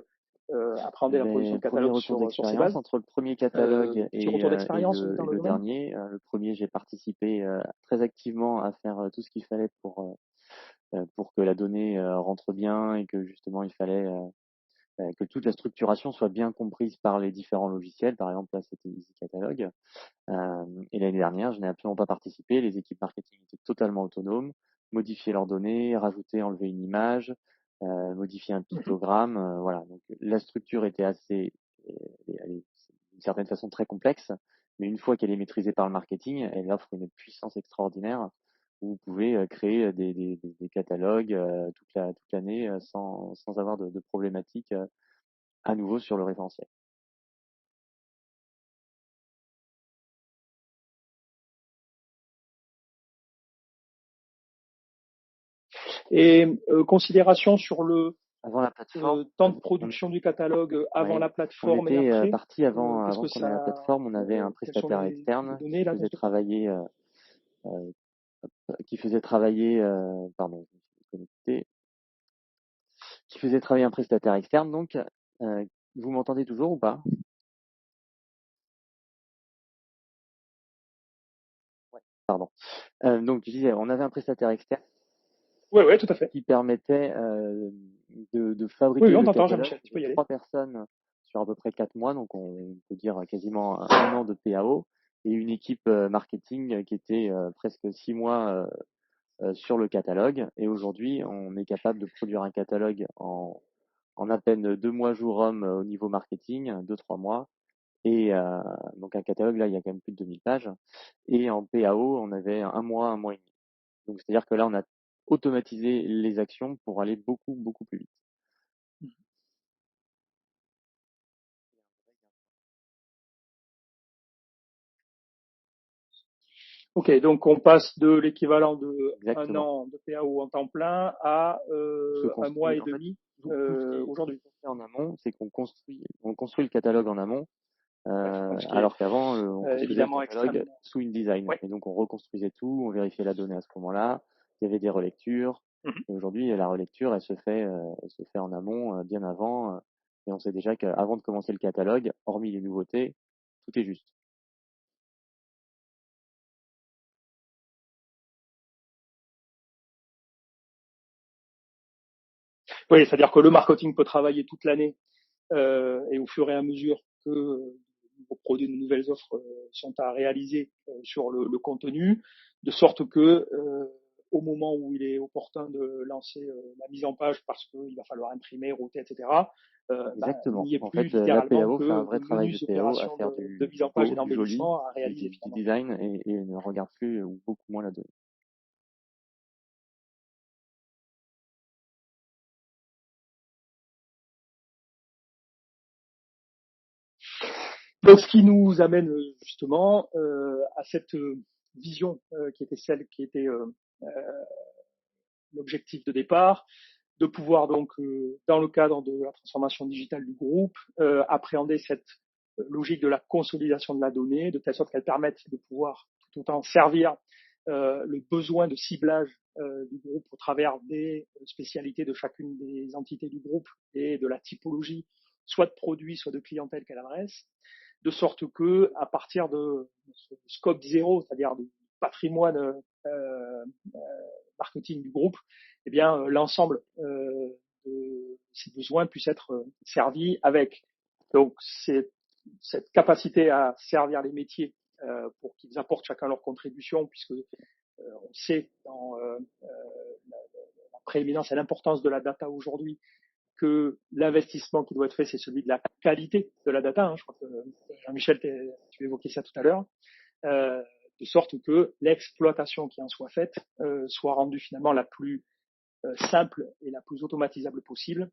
appréhender la production de Premier catalogue retour sur ces d'expérience bases. entre le premier catalogue Petit retour et d'expérience dans le le domaine. dernier. Le premier, j'ai participé très activement à faire tout ce qu'il fallait pour que la donnée rentre bien et que justement il fallait que toute la structuration soit bien comprise par les différents logiciels. Par exemple, là, c'était Easy Catalog. Et l'année dernière, je n'ai absolument pas participé. Les équipes marketing étaient totalement autonomes, modifier leurs données, rajouter, enlever une image, modifier un pictogramme. Voilà. Donc la structure était elle est d'une certaine façon très complexe, mais une fois qu'elle est maîtrisée par le marketing, elle offre une puissance extraordinaire où vous pouvez créer des catalogues toute l'année sans avoir de problématiques à nouveau sur le référentiel. Et considération sur le Avant la plateforme, temps de production du catalogue avant ouais, la on plateforme et était après. parti avant Qu'est-ce que qu'on ait la ça, plateforme, on avait un quelles sont prestataire les externe données là dans ce domaine? euh, qui faisait travailler, pardon, je me suis connecté, qui faisait travailler un prestataire externe. Donc, vous m'entendez toujours ou pas? Ouais, pardon. Donc, je disais, on avait un prestataire externe Ouais, ouais, tout à fait. qui permettait de Oui, oui, fabriquer on le t'entend, catalogue. Jean-Michel, tu peux C'était y aller. 3 personnes sur à peu près 4 mois, donc on peut dire quasiment un an de PAO, et une équipe marketing qui était presque 6 mois sur le catalogue. Et aujourd'hui, on est capable de produire un catalogue en à peine 2 mois jour homme au niveau marketing, 2-3 mois. Et donc un catalogue, là, il y a quand même plus de 2000 pages. Et en PAO, on avait 1 mois et demi. Donc c'est-à-dire que là, on a automatisé les actions pour aller beaucoup, beaucoup plus vite. Ok, donc on passe de l'équivalent de un Exactement. an de PAO en temps plein à Tout se 1 mois construit, et en fait, demi tout ce aujourd'hui. qu'on fait en amont, c'est on construit le catalogue en amont. Ouais, donc ce qui est Alors qu'avant, on construisait le évidemment catalogue extrêmement. sous InDesign. Ouais. Et donc, on reconstruisait tout, on vérifiait la donnée à ce moment-là. Il y avait des relectures. Mhm. Et aujourd'hui, la relecture, elle se fait en amont, bien avant. Et on sait déjà qu'avant de commencer le catalogue, hormis les nouveautés, tout est juste. Oui, c'est-à-dire que le marketing peut travailler toute l'année et au fur et à mesure que de nouveaux produits, de nouvelles offres sont à réaliser sur le contenu, de sorte que au moment où il est opportun de lancer la mise en page parce qu'il va falloir imprimer, router, etc., il Exactement. n'y ait En plus fait, la littéralement PAO fait un que vrai de travail de menues PAO à opérations faire de mise du en page et beau, du joli, d'embellissement à réaliser du finalement. design et ne regarde plus ou beaucoup moins la donnée. Donc, ce qui nous amène justement à cette vision qui était celle qui était l'objectif de départ, de pouvoir donc, dans le cadre de la transformation digitale du groupe, appréhender cette logique de la consolidation de la donnée, de telle sorte qu'elle permette de pouvoir tout autant servir le besoin de ciblage du groupe au travers des spécialités de chacune des entités du groupe et de la typologie, soit de produits, soit de clientèle qu'elle adresse, de sorte que, à partir de ce scope zéro, c'est-à-dire du patrimoine marketing du groupe, eh bien l'ensemble de ces besoins puissent être servis avec donc cette capacité à servir les métiers pour qu'ils apportent chacun leur contribution, puisque on sait dans la prééminence et l'importance de la data aujourd'hui que l'investissement qui doit être fait, c'est celui de la qualité de la data. Hein. Je crois que Jean-Michel, tu évoquais ça tout à l'heure. Euh, de sorte que l'exploitation qui en soit faite soit rendue finalement la plus simple et la plus automatisable possible,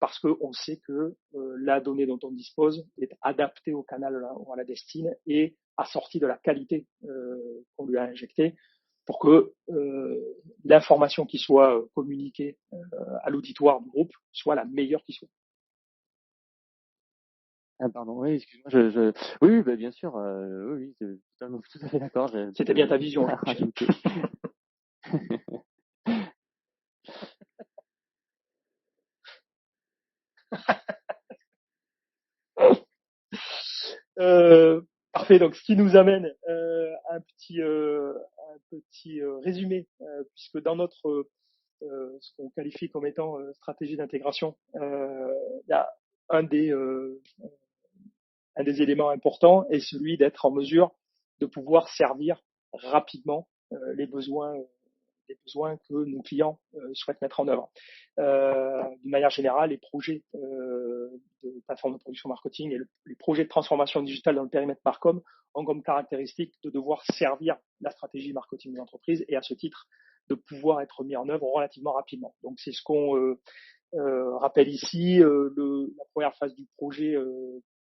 parce qu'on sait que la donnée dont on dispose est adaptée au canal où on la destine et assortie de la qualité qu'on lui a injectée pour que l'information qui soit communiquée à l'auditoire du groupe soit la meilleure qui soit. Ah pardon, oui, excuse-moi, oui, oui, bah, bien sûr, oui, oui, totalement, tout à fait d'accord, j'ai C'était bien ta vision, à Jean-Michel. rajouter. Parfait. Donc, ce qui nous amène un petit résumé, puisque dans notre ce qu'on qualifie comme étant stratégie d'intégration, il y a un des éléments importants est celui d'être en mesure de pouvoir servir rapidement les besoins que nos clients souhaitent mettre en œuvre. D'une manière générale, les projets de plateforme de production marketing et les projets de transformation digitale dans le périmètre Marcom ont comme caractéristique de devoir servir la stratégie marketing de l'entreprise et à ce titre de pouvoir être mis en œuvre relativement rapidement. Donc c'est ce qu'on rappelle ici. La première phase du projet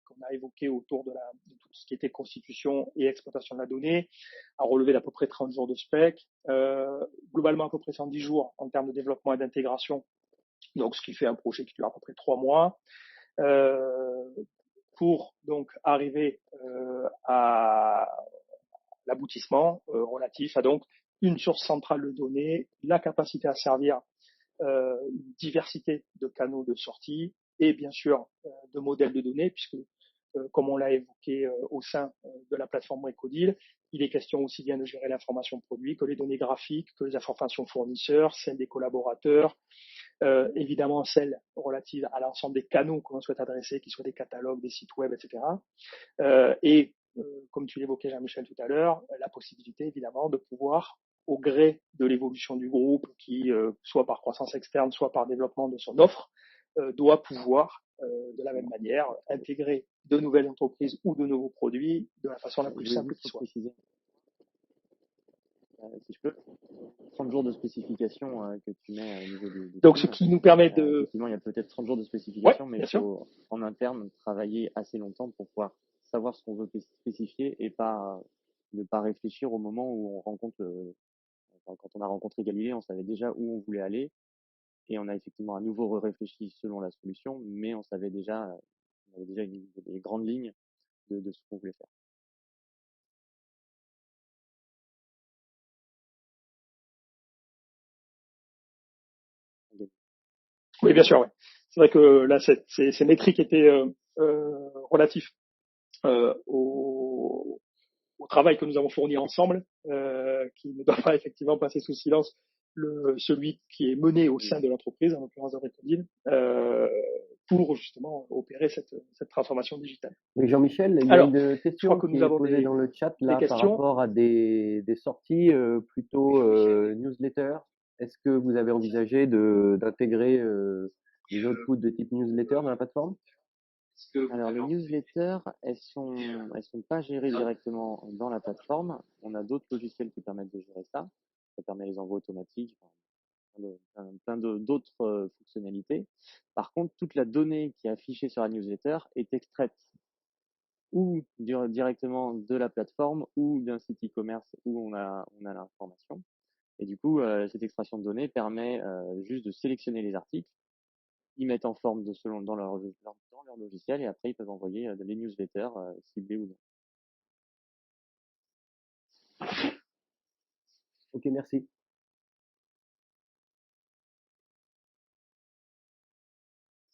qu'on a évoqué autour de tout ce qui était constitution et exploitation de la donnée, a relevé d'à peu près 30 jours de spec, globalement à peu près 110 jours en termes de développement et d'intégration, donc ce qui fait un projet qui dure à peu près 3 mois, pour donc arriver à l'aboutissement relatif à donc une source centrale de données, la capacité à servir une diversité de canaux de sortie et bien sûr de modèles de données, puisque comme on l'a évoqué au sein de la plateforme Recodil, il est question aussi bien de gérer l'information produit que les données graphiques, que les informations fournisseurs, celles des collaborateurs, évidemment celles relatives à l'ensemble des canaux que l'on souhaite adresser, qu'ils soient des catalogues, des sites web, etc. Et comme tu l'évoquais Jean-Michel tout à l'heure, la possibilité évidemment de pouvoir, au gré de l'évolution du groupe, qui soit par croissance externe, soit par développement de son offre, doit pouvoir de la même manière intégrer de nouvelles entreprises ou de nouveaux produits de la façon la plus simple qui soit. Préciser, si je peux, 30 jours de spécification que tu mets au niveau du donc ce qui nous permet de... Effectivement, il y a peut-être 30 jours de spécification, ouais, mais il faut en interne travailler assez longtemps pour pouvoir savoir ce qu'on veut spécifier et ne pas réfléchir au moment où on rencontre quand on a rencontré Galilée, on savait déjà où on voulait aller et on a effectivement à nouveau réfléchi selon la solution, mais on avait déjà des grandes lignes de ce qu'on voulait faire. Oui, bien sûr. Ouais. C'est vrai que là, ces métriques étaient relatifs au travail que nous avons fourni ensemble, qui ne doit pas effectivement passer sous silence celui qui est mené au sein de l'entreprise, en l'occurrence de Recodil, pour justement opérer cette transformation digitale. Oui, Jean-Michel, il y a une question que qui est posée dans le chat là par rapport à des sorties plutôt newsletter. Est-ce que vous avez envisagé d'intégrer des outputs de type newsletter dans la plateforme? Alors les newsletters, elles sont pas gérées directement dans la plateforme. On a d'autres logiciels qui permettent de gérer ça. Ça permet les envois automatiques, plein d'autres fonctionnalités. Par contre, toute la donnée qui est affichée sur la newsletter est extraite ou directement de la plateforme ou d'un site e-commerce où on a l'information. Et du coup, cette extraction de données permet juste de sélectionner les articles, ils mettent en forme dans leur logiciel et après ils peuvent envoyer les newsletters ciblés ou non. Ok, merci.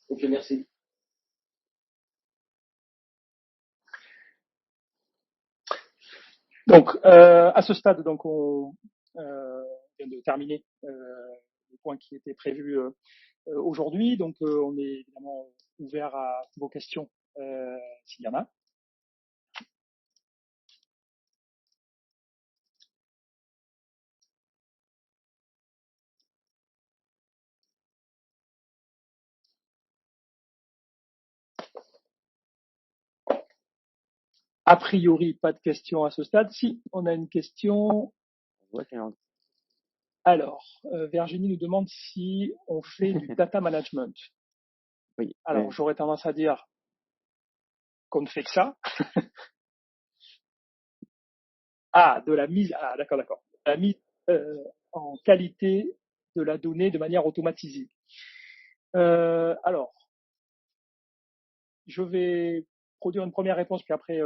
Ok, merci. Donc, à ce stade, donc on vient de terminer le point qui était prévu aujourd'hui. Donc, on est évidemment ouvert à vos questions s'il y en a. A priori, pas de questions à ce stade. Si, on a une question. Alors, Virginie nous demande si on fait du data management. Oui. Alors, j'aurais tendance à dire qu'on ne fait que ça. De la mise. Ah, d'accord. La mise en qualité de la donnée de manière automatisée. Alors, je vais produire une première réponse, puis après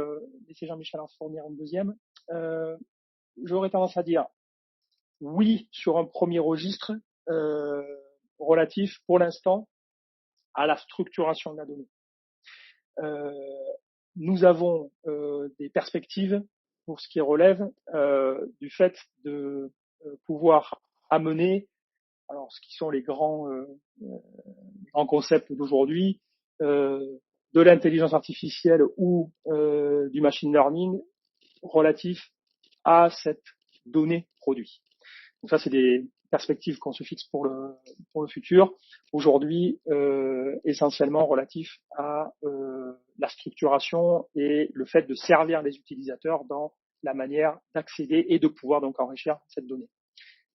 laisser Jean-Michel en fournir une deuxième. J'aurais tendance à dire oui sur un premier registre relatif pour l'instant à la structuration de la donnée. nous avons des perspectives pour ce qui relève du fait de pouvoir amener alors ce qui sont les grands concepts d'aujourd'hui de l'intelligence artificielle ou du machine learning relatif à cette donnée produit. Donc ça, c'est des perspectives qu'on se fixe pour le futur. Aujourd'hui, essentiellement relatif à la structuration et le fait de servir les utilisateurs dans la manière d'accéder et de pouvoir donc enrichir cette donnée.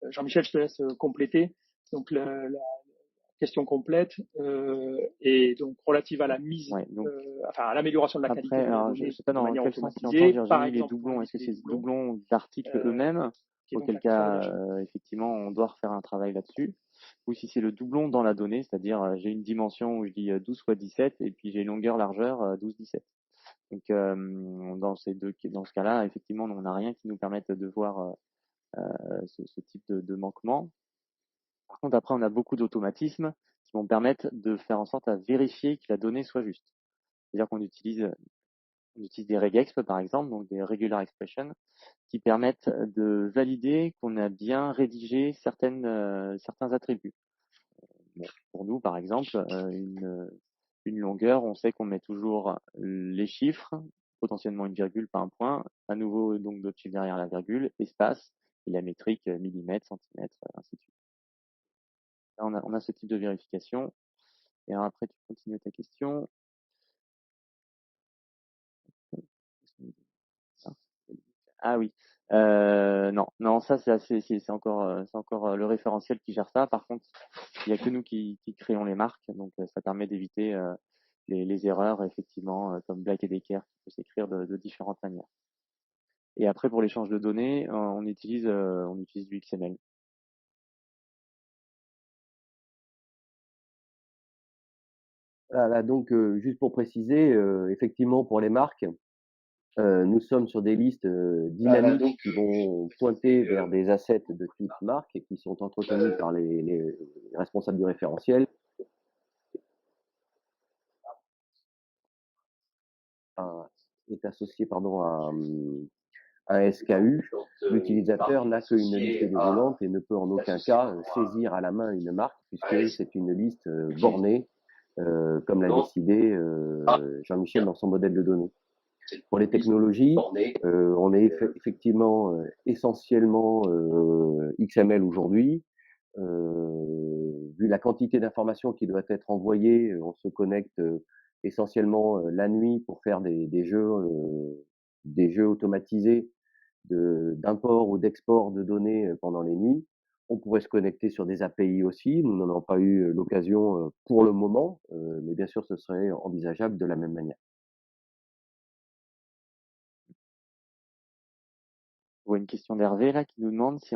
Jean-Michel, je te laisse compléter. Donc la question complète est donc relative à la mise, enfin à l'amélioration de la qualité de la donnée je sais pas de dans manière quel sens tu entends, automatisée. Par Virginie, les exemple, doublons. Est-ce que c'est des doublons d'articles eux-mêmes? Auquel cas, effectivement, on doit refaire un travail là-dessus. Ou si c'est le doublon dans la donnée, c'est-à-dire j'ai une dimension où je dis 12 fois 17 et puis j'ai longueur largeur 12-17. Donc dans ce cas-là, effectivement, on n'a rien qui nous permette de voir ce type de manquement. Par contre, après, on a beaucoup d'automatismes qui vont permettre de faire en sorte à vérifier que la donnée soit juste. C'est-à-dire qu'on utilise des regexp, par exemple, donc des regular expressions, qui permettent de valider qu'on a bien rédigé certains attributs. Bon, pour nous, par exemple, une longueur, on sait qu'on met toujours les chiffres, potentiellement une virgule, pas un point, à nouveau donc d'autres chiffres derrière la virgule, espace, et la métrique millimètre, centimètre, ainsi de suite. Là, on a ce type de vérification. Et alors après, tu continues ta question. Ah oui. Non, ça c'est encore le référentiel qui gère ça. Par contre, il y a que nous qui créons les marques, donc ça permet d'éviter les erreurs effectivement comme Black et Decker qui peut s'écrire de différentes manières. Et après pour l'échange de données, on utilise du XML. Voilà, donc juste pour préciser, effectivement pour les marques, nous sommes sur des listes dynamiques qui vont pointer vers des assets de type marque et qui sont entretenus par les responsables du référentiel. Est associé à un SKU. L'utilisateur n'a qu'une liste déroulante et ne peut en aucun cas saisir à la main une marque puisque c'est une liste bornée, comme l'a décidé Jean-Michel dans son modèle de données. Pour les technologies, on est effectivement essentiellement XML aujourd'hui. Vu la quantité d'informations qui doit être envoyée, on se connecte essentiellement la nuit pour faire des jeux automatisés d'import ou d'export de données pendant les nuits. On pourrait se connecter sur des API aussi. Nous n'en avons pas eu l'occasion pour le moment, mais bien sûr, ce serait envisageable de la même manière. On voit une question d'Hervé là qui nous demande si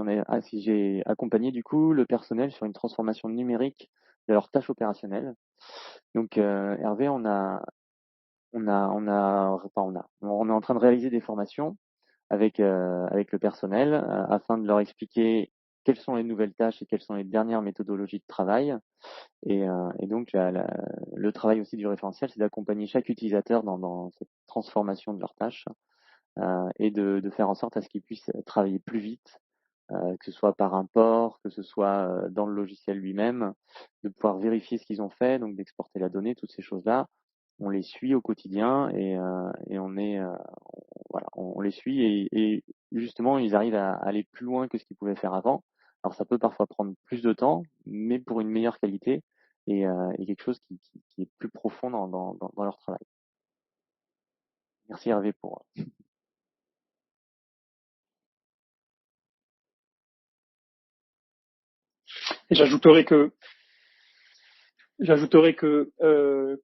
j'ai accompagné du coup le personnel sur une transformation numérique de leurs tâches opérationnelles. Donc Hervé, on est en train de réaliser des formations avec le personnel afin de leur expliquer quelles sont les nouvelles tâches et quelles sont les dernières méthodologies de travail. Et donc le travail aussi du référentiel, c'est d'accompagner chaque utilisateur dans cette transformation de leurs tâches et de faire en sorte à ce qu'ils puissent travailler plus vite, que ce soit par import, que ce soit dans le logiciel lui-même, de pouvoir vérifier ce qu'ils ont fait, donc d'exporter la donnée, toutes ces choses-là. On les suit au quotidien et on les suit et justement ils arrivent à aller plus loin que ce qu'ils pouvaient faire avant. Alors ça peut parfois prendre plus de temps, mais pour une meilleure qualité et quelque chose qui est plus profond dans leur travail. Merci Hervé pour. Et j'ajouterais que,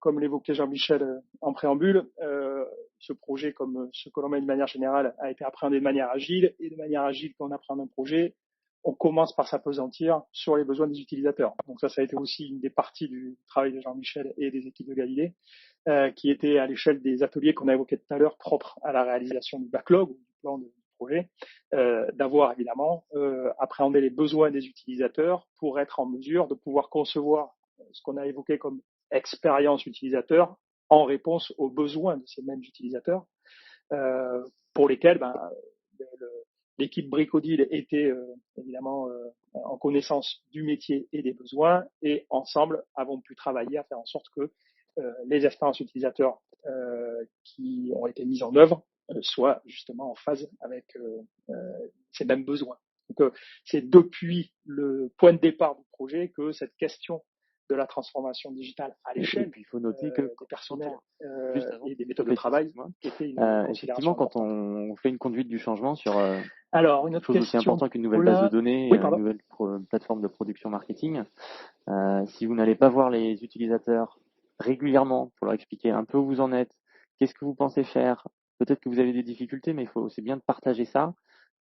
comme l'évoquait Jean-Michel en préambule, ce projet, comme ce que l'on met de manière générale, a été appréhendé de manière agile. Et de manière agile, quand on appréhende un projet, on commence par s'appesantir sur les besoins des utilisateurs. Donc ça a été aussi une des parties du travail de Jean-Michel et des équipes de Galilée, qui était à l'échelle des ateliers qu'on a évoqués tout à l'heure, propres à la réalisation du backlog ou du plan de projet, d'avoir évidemment appréhendé les besoins des utilisateurs pour être en mesure de pouvoir concevoir ce qu'on a évoqué comme expérience utilisateur en réponse aux besoins de ces mêmes utilisateurs, pour lesquels l'équipe Bricodeal était évidemment en connaissance du métier et des besoins, et ensemble avons pu travailler à faire en sorte que les expériences utilisateurs qui ont été mises en œuvre soient justement en phase avec ces mêmes besoins. Donc c'est depuis le point de départ du projet que cette question de la transformation digitale à l'échelle il faut noter que des personnels et des méthodes méthodes de travail était une effectivement, quand on fait une conduite du changement sur alors, une autre chose aussi question. importante qu'une nouvelle base de données, une nouvelle plateforme de production marketing, si vous n'allez pas voir les utilisateurs régulièrement pour leur expliquer un peu où vous en êtes, qu'est-ce que vous pensez faire, peut-être que vous avez des difficultés, mais c'est bien de partager ça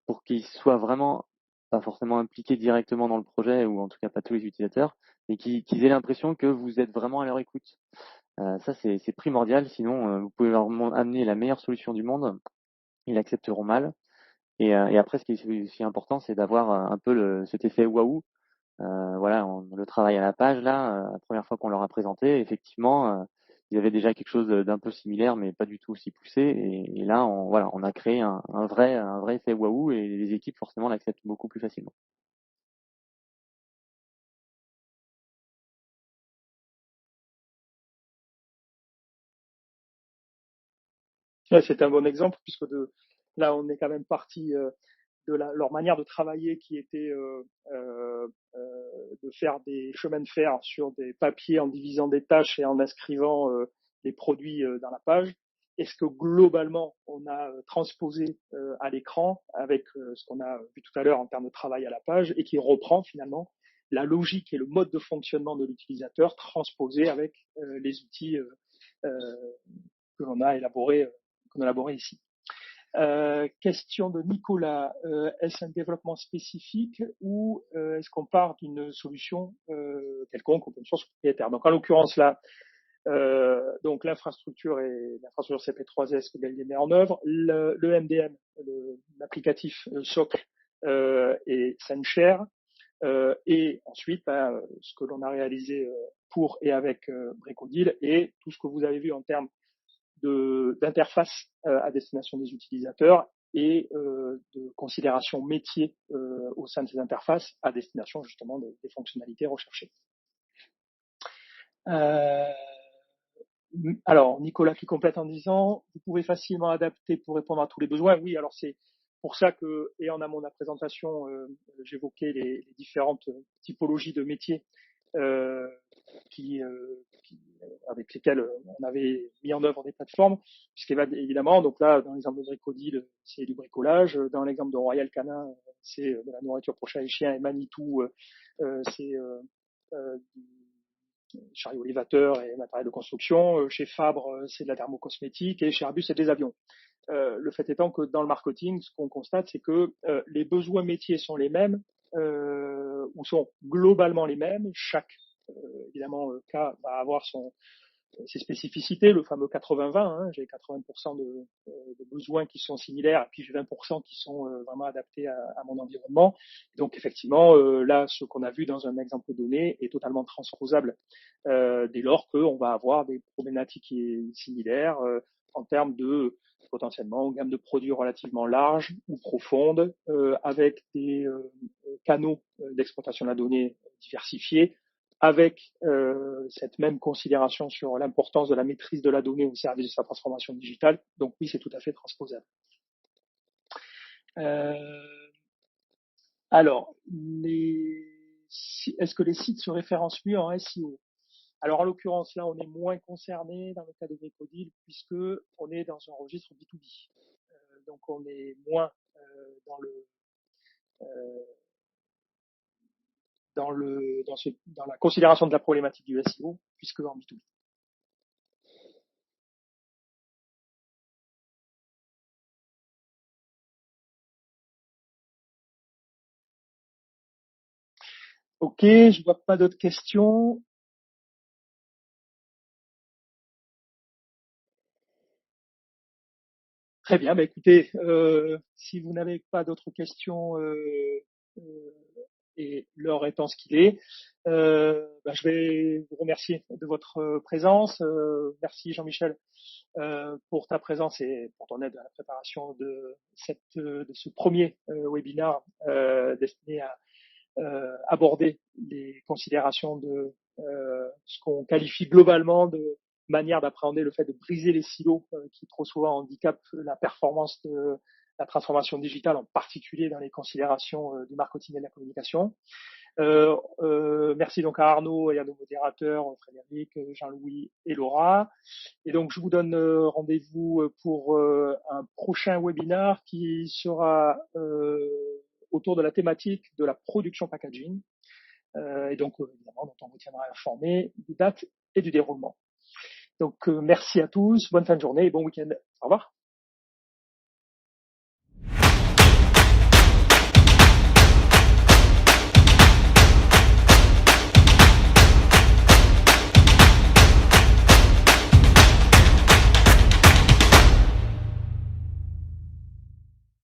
pour qu'ils soient vraiment pas forcément impliqués directement dans le projet, ou en tout cas pas tous les utilisateurs, mais qu'ils aient l'impression que vous êtes vraiment à leur écoute. Ça, c'est primordial, sinon vous pouvez leur amener la meilleure solution du monde, ils accepteront mal. Et après, ce qui est aussi important, c'est d'avoir un peu cet effet waouh. Voilà, le travail à la page, là, la première fois qu'on leur a présenté, effectivement, ils avaient déjà quelque chose d'un peu similaire, mais pas du tout aussi poussé. Et là, on a créé un vrai effet waouh, et les équipes, forcément, l'acceptent beaucoup plus facilement. Ouais, c'est un bon exemple, puisque là, on est quand même parti de leur manière de travailler qui était de faire des chemins de fer sur des papiers en divisant des tâches et en inscrivant les produits dans la page. Est-ce que globalement, on a transposé à l'écran avec ce qu'on a vu tout à l'heure en termes de travail à la page, et qui reprend finalement la logique et le mode de fonctionnement de l'utilisateur transposé avec les outils que l'on a élaborés ici. Question de Nicolas, est-ce un développement spécifique ou est-ce qu'on part d'une solution quelconque open source propriétaire? Donc en l'occurrence là, donc l'infrastructure CP3S que Dell met en œuvre, le MDM, l'applicatif socle est SendShare, et ensuite ce que l'on a réalisé pour et avec Bricodeal, et tout ce que vous avez vu en termes d'interface à destination des utilisateurs et de considération métier au sein de ces interfaces à destination justement des fonctionnalités recherchées. Alors, Nicolas qui complète en disant « Vous pouvez facilement adapter pour répondre à tous les besoins ». Oui, alors c'est pour ça que, et en amont de la présentation, j'évoquais les différentes typologies de métiers avec lesquels on avait mis en œuvre des plateformes, puisqu'évidemment, donc là, dans l'exemple de Bricodeal, c'est du bricolage. Dans l'exemple de Royal Canin, c'est de la nourriture pour chats et chiens, et Manitou, c'est du chariot élévateur et matériel de construction. Chez Fabre, c'est de la thermocosmétique, et chez Airbus, c'est des avions. Le fait étant que dans le marketing, ce qu'on constate, c'est que les besoins métiers sont les mêmes, ou sont globalement les mêmes. Chaque évidemment cas va avoir ses spécificités, le fameux 80-20, hein, j'ai 80% de besoins qui sont similaires, et puis j'ai 20% qui sont vraiment adaptés à mon environnement. Donc effectivement, là, ce qu'on a vu dans un exemple donné est totalement transposable dès lors qu'on va avoir des problématiques similaires en termes de potentiellement gamme de produits relativement large ou profonde, avec des canaux d'exploitation de la donnée diversifiés, avec cette même considération sur l'importance de la maîtrise de la donnée au service de sa transformation digitale. Donc oui, c'est tout à fait transposable. Alors, est-ce que les sites se référencent mieux en SEO? Alors en l'occurrence, là, on est moins concerné dans le cas de Bricodeal, puisque on est dans un registre B2B. Donc on est moins dans la considération de la problématique du SEO, puisque en B2B. Ok, je vois pas d'autres questions. Très bien, bah écoutez, si vous n'avez pas d'autres questions et mais l'heure étant ce qu'il est, je vais vous remercier de votre présence. Merci Jean-Michel pour ta présence et pour ton aide à la préparation de ce premier webinaire destiné à aborder les considérations de ce qu'on qualifie globalement de manière d'appréhender le fait de briser les silos qui trop souvent handicapent la performance de la transformation digitale, en particulier dans les considérations du marketing et de la communication. Merci donc à Arnaud et à nos modérateurs, Frédéric, Jean-Louis et Laura. Et donc, je vous donne rendez-vous pour un prochain webinaire qui sera autour de la thématique de la production packaging. Et donc, évidemment, dont on vous tiendra informé des dates et du déroulement. Donc, merci à tous, bonne fin de journée et bon week-end. Au revoir.